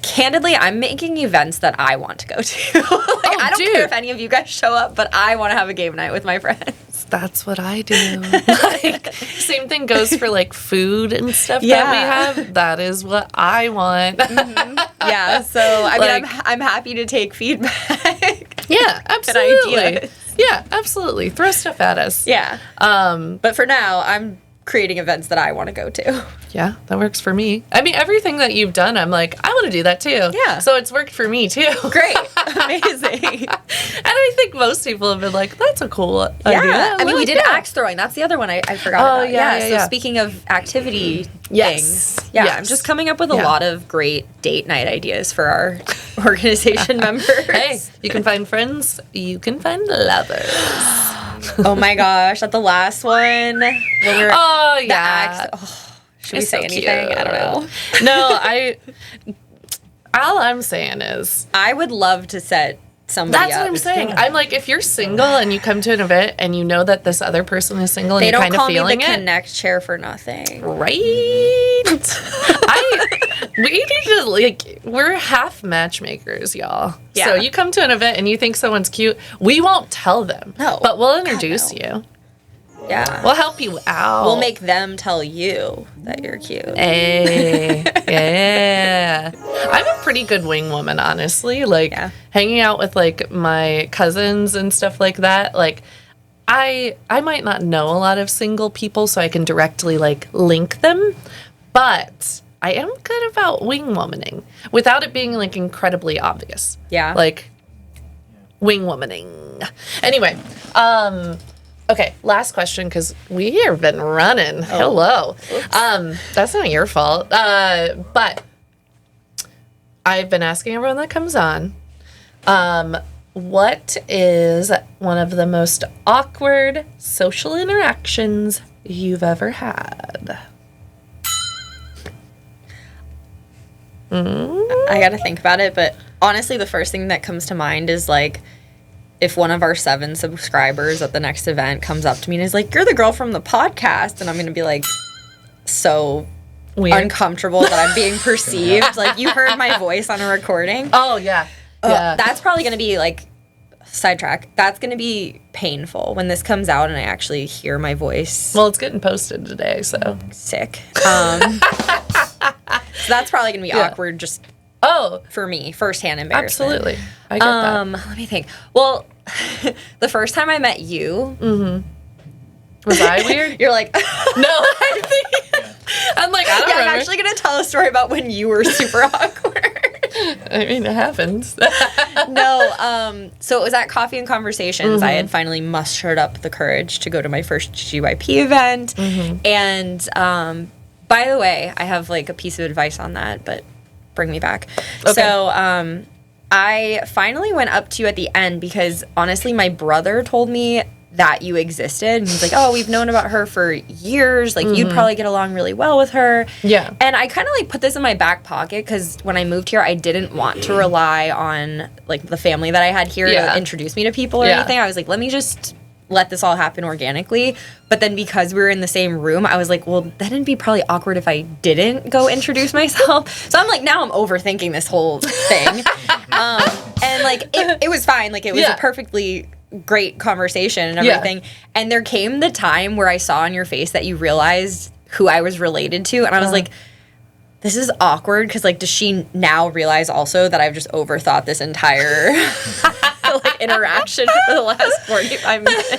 Candidly, I'm making events that I want to go to. I don't care if any of you guys show up, but I want to have a game night with my friends. That's what I do. Like, same thing goes for like food and stuff that we have. That is what I want. Yeah, so I mean, I'm happy to take feedback. Yeah, absolutely. And ideas. Yeah, absolutely. Throw stuff at us. Yeah. But for now, I'm creating events that I want to go to. Yeah, that works for me. I mean, everything that you've done, I'm like, I want to do that too. Yeah. So it's worked for me too. Great. Amazing. And I think most people have been like, that's a cool idea. Yeah. I mean, we did axe throwing. That's the other one I forgot about. Yeah. So speaking of activity things. Yes. I'm just coming up with a lot of great date night ideas for our organization members. Hey, you can find friends. You can find lovers. Oh my gosh, at the last one when we were should we say anything? Cute. I don't know. No, all I'm saying is I would love to set somebody that's what I'm saying. I'm like, if you're single and you come to an event and you know that this other person is single and you're kind of feeling me the Connect chair for nothing. Right? We need to, like, we're half matchmakers, y'all. Yeah. So you come to an event and you think someone's cute, we won't tell them. No. But we'll introduce you. Yeah. We'll help you out. We'll make them tell you that you're cute. Hey. Yeah. I'm a pretty good wing woman, honestly. Like, hanging out with, like, my cousins and stuff like that, like, I might not know a lot of single people, so I can directly, like, link them, but I am good about wing womaning without it being, like, incredibly obvious. Yeah. Like, wing womaning. Anyway, okay, last question, because we have been running. Hello. That's not your fault. But I've been asking everyone that comes on, what is one of the most awkward social interactions you've ever had? I got to think about it, but honestly, the first thing that comes to mind is, like, if one of our 7 subscribers at the next event comes up to me and is like, you're the girl from the podcast, and I'm going to be like, so weird. Uncomfortable that I'm being perceived. Like, you heard my voice on a recording. Oh, yeah. That's probably going to be, like, sidetrack. That's going to be painful when this comes out and I actually hear my voice. Well, it's getting posted today, so. Sick. So that's probably going to be awkward just for me, firsthand embarrassment. Absolutely. I get that. Let me think. Well, the first time I met you. Was I weird? You're like, no. I'm like, I don't remember. I'm actually going to tell a story about when you were super awkward. I mean, it happens. No, so it was at Coffee and Conversations. I had finally mustered up the courage to go to my first GYP event. And by the way, I have, like, a piece of advice on that, but bring me back. Okay. So I finally went up to you at the end because, honestly, my brother told me that you existed. And he's like, oh, we've known about her for years. Like, you'd probably get along really well with her. Yeah. And I kind of, like, put this in my back pocket because when I moved here, I didn't want to rely on, like, the family that I had here to introduce me to people or anything. I was like, let me just let this all happen organically. But then because we were in the same room, I was like, well, that'd be probably awkward if I didn't go introduce myself. So I'm like, now I'm overthinking this whole thing. And, like, it was fine. Like, it was a perfectly great conversation and everything. And there came the time where I saw on your face that you realized who I was related to. And I was like, this is awkward because, like, does she now realize also that I've just overthought this entire like interaction for the last 45 minutes?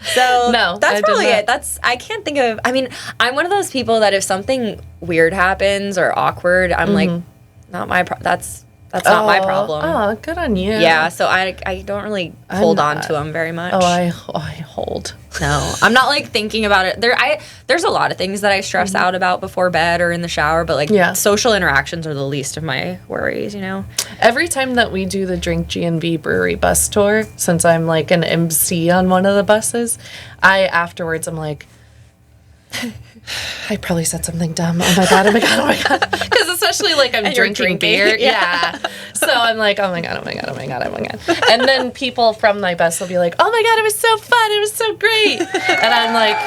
So No, that's I probably did not. it. I can't think of. I mean, I'm one of those people that if something weird happens or awkward, I'm like, not my. That's not my problem. Oh, good on you. Yeah, so I don't really hold on to them very much. Oh, I hold. No, I'm not like thinking about it. There's a lot of things that I stress out about before bed or in the shower, but like social interactions are the least of my worries, you know? Every time that we do the Drink G&B Brewery bus tour, since I'm like an MC on one of the buses, afterwards I'm like, I probably said something dumb. Oh my god, oh my god, oh my god. Because especially like I'm drinking beer. Yeah. So I'm like, oh my god, oh my god, oh my god, oh my god. And then people from my bus will be like, oh my god, it was so fun. It was so great. And I'm like,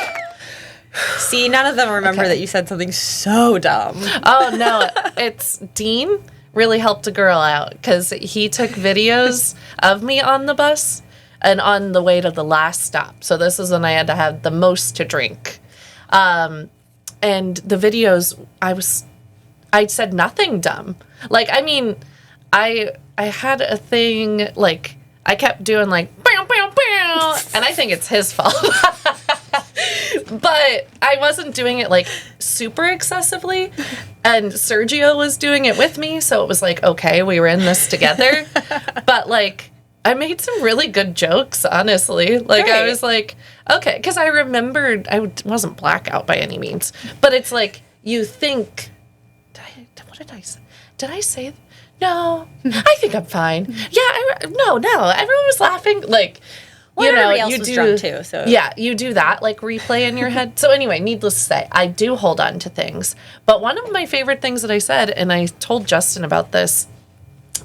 see, none of them remember that you said something so dumb. oh no, it's Dean really helped a girl out because he took videos of me on the bus and on the way to the last stop. So this is when I had to have the most to drink. And the videos, I said nothing dumb. Like, I mean, I had a thing, like, I kept doing like, bow, bow, bow, and I think it's his fault. But I wasn't doing it like super excessively, and Sergio was doing it with me, so it was like, okay, we were in this together. But like, I made some really good jokes, honestly. Like, I was like, okay, because I remembered, wasn't blackout by any means, but it's like, you think, what did I say? Did I say, no, I think I'm fine. Yeah, no, everyone was laughing. Like, well, you know, everybody else was drunk too, so. Yeah, you do that, like, replay in your head. So anyway, needless to say, I do hold on to things. But one of my favorite things that I said, and I told Justin about this,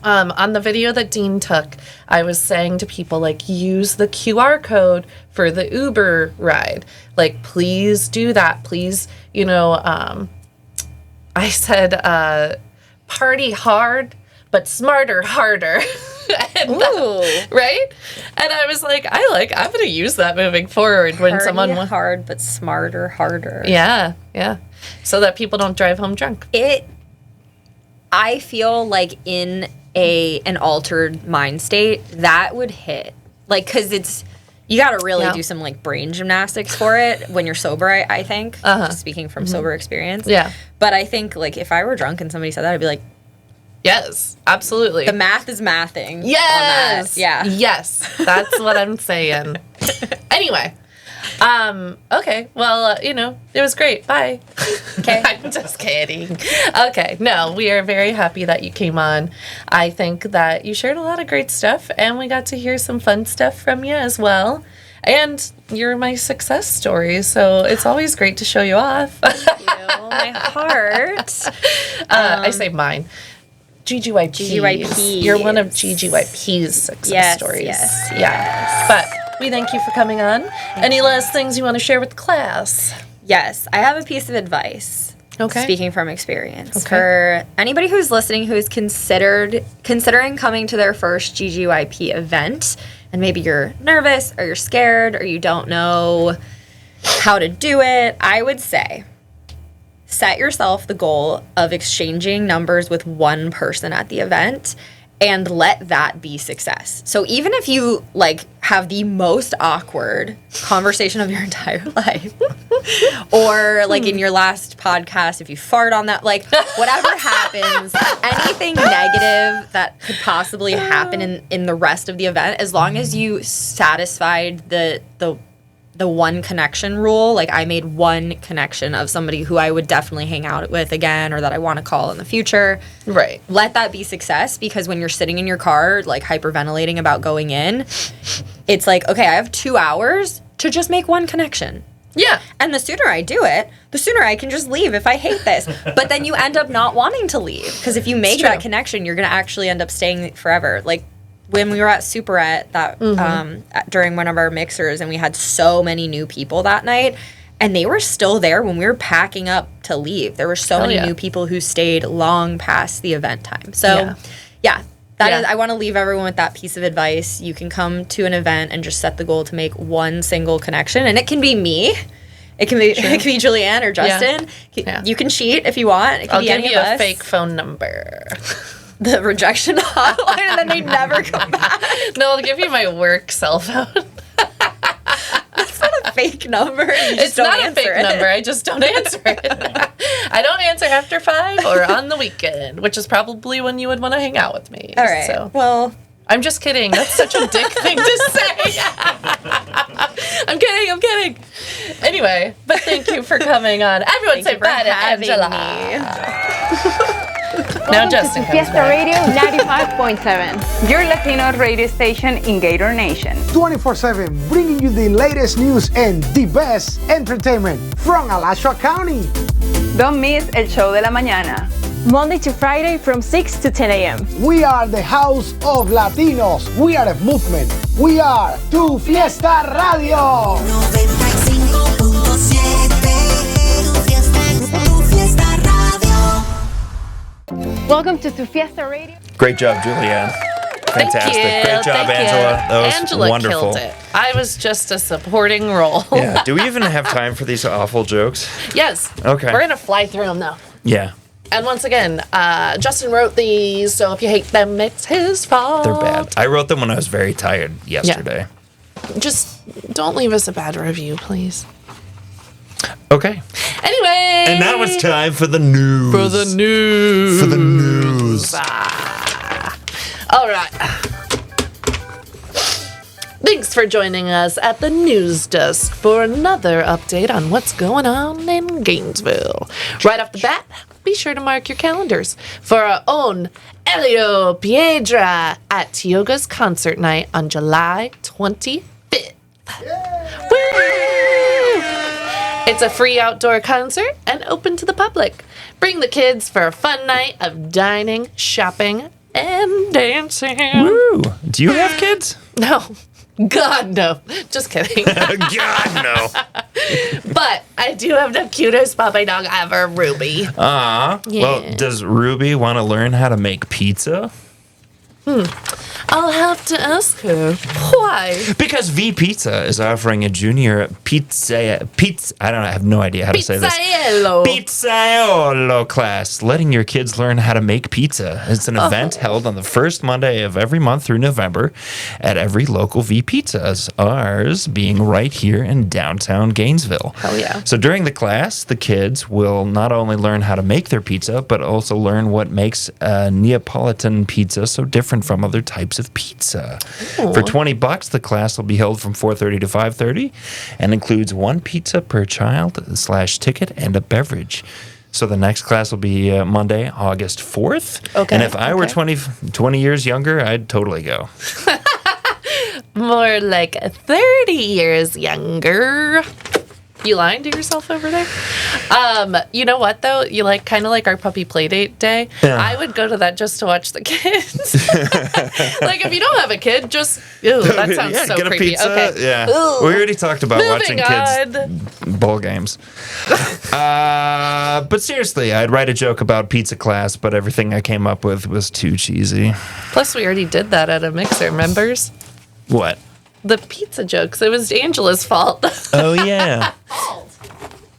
on the video that Dean took, I was saying to people, like, use the QR code for the Uber ride. Like, please do that. Please, you know, I said, party hard, but smarter, harder. Ooh. Right? And I was like, I'm going to use that moving forward when someone... hard, but smarter, harder. Yeah. So that people don't drive home drunk. I feel like in an altered mind state, that would hit. Like, because you got to really do some, like, brain gymnastics for it when you're sober, I think. Just speaking from sober experience. Yeah. But I think, like, if I were drunk and somebody said that, I'd be like, yes, absolutely. the math is mathing. Yes. On that. Yeah. Yes. That's what I'm saying. Anyway. Okay. Well, you know, it was great. Bye. Okay. I'm just kidding. Okay. No, we are very happy that you came on. I think that you shared a lot of great stuff, and we got to hear some fun stuff from you as well. And you're my success story, so it's always great to show you off. My heart. I say mine. GGYP. You're one of GGYP's success stories. Yes. But we thank you for coming on. Any last things you want to share with the class? Yes. I have a piece of advice. Okay. Speaking from experience. Okay. For anybody who's listening who's considering coming to their first GGYP event, and maybe you're nervous or you're scared or you don't know how to do it, I would say set yourself the goal of exchanging numbers with one person at the event and let that be success. So even if you like have the most awkward conversation of your entire life, or like in your last podcast, if you fart on that, like whatever happens, anything negative that could possibly happen in the rest of the event, as long as you satisfied the one connection rule, like I made one connection of somebody who I would definitely hang out with again or that I want to call in the future. Right. Let that be success, because when you're sitting in your car, like hyperventilating about going in, it's like, okay, I have 2 hours to just make one connection. Yeah. And the sooner I do it, the sooner I can just leave if I hate this. But then you end up not wanting to leave, because if you make that connection, you're going to actually end up staying forever. Like, when we were at Superette during one of our mixers, and we had so many new people that night, and they were still there when we were packing up to leave. There were so many new people who stayed long past the event time. So, is, I want to leave everyone with that piece of advice. You can come to an event and just set the goal to make one single connection, and it can be me. It can be Julianne or Justin. Yeah. You can cheat if you want. It can I'll be give any you of a us. fake phone number. The rejection hotline, and then they never come back. No, I'll give you my work cell phone. It's not a fake number. It's not a fake number. I just don't answer it. I don't answer after 5 or on the weekend, which is probably when you would want to hang out with me. All right. So. Well, I'm just kidding. That's such a dick thing to say. I'm kidding. Anyway, but thank you for coming on. Everyone say bye to Angela. Now Justin comes Fiesta back. Radio 95.7, your Latino radio station in Gator Nation. 24/7, bringing you the latest news and the best entertainment from Alachua County. Don't miss El Show de la Mañana. Monday to Friday from 6 to 10 a.m. We are the house of Latinos. We are a movement. We are Tu Fiesta Radio. 95.7 Tu Fiesta Radio. Welcome to Fiesta Radio. Great job, Julianne. Fantastic. Thank you. Great job, Thank you. Angela. That was Angela wonderful. killed it. I was just a supporting role. Yeah. Do we even have time for these awful jokes? Yes. Okay. We're going to fly through them, though. Yeah. And once again, Justin wrote these, so if you hate them, it's his fault. They're bad. I wrote them when I was very tired yesterday. Just don't leave us a bad review, please. Okay. Anyway. And now it's time for the news. For the news. For the news. All right. Thanks for joining us at the news desk for another update on what's going on in Gainesville. Right off the bat, be sure to mark your calendars for our own Elio Piedra at Tioga's concert night on July 25th. Woo! It's a free outdoor concert and open to the public. Bring the kids for a fun night of dining, shopping, and dancing. Woo. Do you have kids? No. God, no. Just kidding. God, no. But I do have the cutest puppy dog ever, Ruby. Aw. Yeah. Well, does Ruby want to learn how to make pizza? I'll have to ask her. Why? Because V Pizza is offering a junior pizza. I don't know. I have no idea how to say this. Pizzaiolo. Pizzaiolo class, letting your kids learn how to make pizza. It's an event held on the first Monday of every month through November at every local V Pizzas, ours being right here in downtown Gainesville. Hell yeah. So during the class, the kids will not only learn how to make their pizza, but also learn what makes a Neapolitan pizza so different from other types of pizza. For $20, the class will be held from 4:30 to 5:30 and includes one pizza per child / ticket and a beverage. So the next class will be Monday, August 4th. Okay, And if I were okay. 20 years younger, I'd totally go. More like 30 years younger. You lying to yourself over there? You know what though? You kind of like our puppy play date day. Yeah. I would go to that just to watch the kids. If you don't have a kid, just that sounds Yeah, so get a creepy. pizza. Okay. Yeah. Ooh. We already talked about watching Moving kids on. bowl games. But seriously, I'd write a joke about pizza class, but everything I came up with was too cheesy. Plus, we already did that at a mixer, members. What? The pizza jokes. It was Angela's fault. Oh, yeah.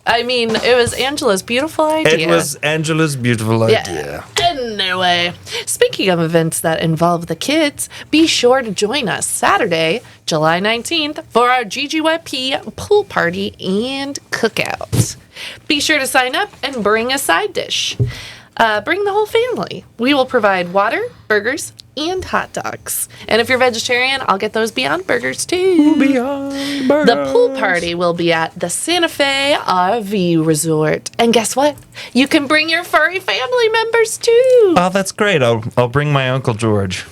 I mean, it was Angela's beautiful idea. It was Angela's beautiful idea. Anyway, speaking of events that involve the kids, be sure to join us Saturday, July 19th for our GGYP pool party and cookout. Be sure to sign up and bring a side dish. Bring the whole family. We will provide water, burgers, and hot dogs. And if you're vegetarian, I'll get those Beyond Burgers too. Beyond Burgers. The pool party will be at the Santa Fe RV Resort. And guess what? You can bring your furry family members too. Oh, that's great. I'll bring my Uncle George.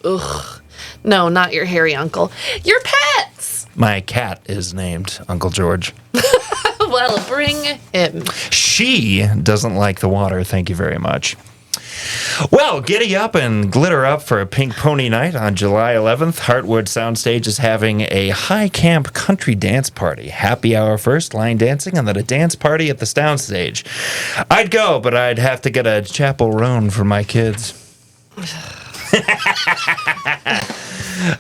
Ugh. No, not your hairy uncle. Your pets. My cat is named Uncle George. Well, bring him. She doesn't like the water, thank you very much. Well, giddy up and glitter up for a Pink Pony Night on July 11th. Heartwood Soundstage is having a high camp country dance party. Happy hour first, line dancing, and then a dance party at the Soundstage. I'd go, but I'd have to get a chaperone for my kids.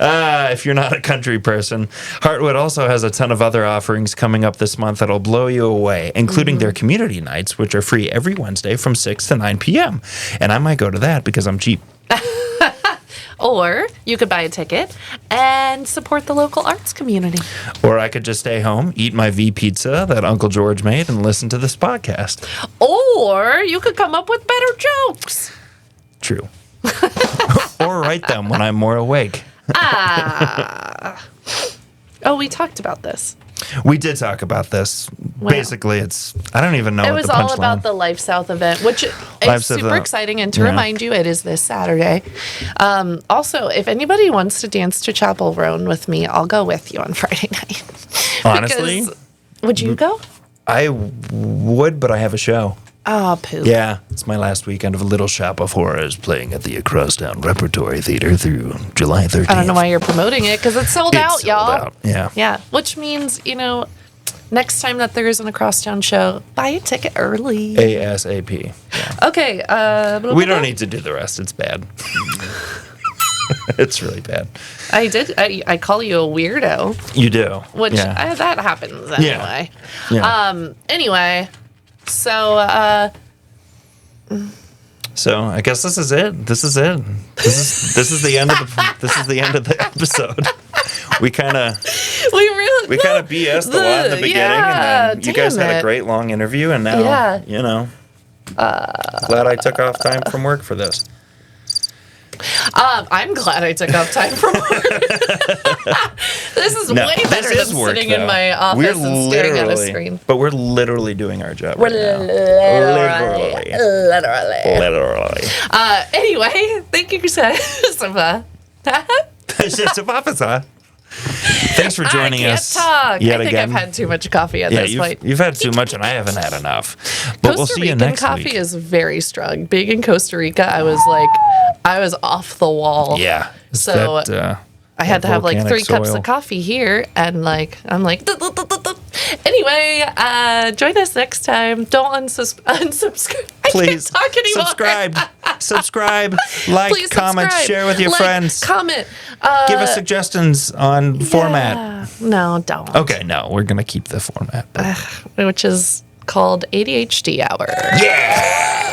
If you're not a country person, Heartwood also has a ton of other offerings coming up this month that'll blow you away, including their community nights, which are free every Wednesday from 6 to 9 p.m. And I might go to that because I'm cheap. Or you could buy a ticket and support the local arts community. Or I could just stay home, eat my V pizza that Uncle George made, and listen to this podcast. Or you could come up with better jokes. True. Or write them when I'm more awake. Oh, we talked about this. We did talk about this. Wow. Basically, I don't even know It what was the all punchline. about the Life South event, which Life is South super event. exciting. And to Yeah. remind you, it is this Saturday. Also, if anybody wants to dance to Chapel Roan with me, I'll go with you on Friday night. Honestly? Because- would you go? I would, but I have a show. Oh, poop. Yeah, it's my last weekend of Little Shop of Horrors playing at the Across Town Repertory Theater through July 13th. I don't know why you're promoting it, because it's sold out, sold y'all. out, yeah. Yeah, which means, next time that there is an Across Town show, buy a ticket early. ASAP. Yeah. Okay. We don't need to do the rest. It's bad. It's really bad. I call you a weirdo, You do. which yeah. that happens anyway. Yeah. Anyway, so So I guess this is it. This is it. This is the end of the episode. We kind of BS the lot in the beginning, and then you guys had a great long interview, and now glad I took off time from work for this. I'm glad I took off time from work. This is way better than sitting in my office and staring at a screen. But we're literally doing our job We're right now. literally. Anyway, thank you, Siva. Thanks for joining us. I yet think again. I've had too much coffee at this point. You've had too much, and I haven't had enough. But we'll see you next coffee week. is very strong. Being in Costa Rica, I was off the wall. Yeah. So I had to have like 3 cups of coffee here, and I'm like. Anyway, join us next time. Don't unsubscribe. Please I can't talk anymore. subscribe, like, Please comment, subscribe. share with your friends. Comment. Give us suggestions on format. No, don't. Okay, no, we're gonna keep the format. Which is called ADHD Hour. Yeah.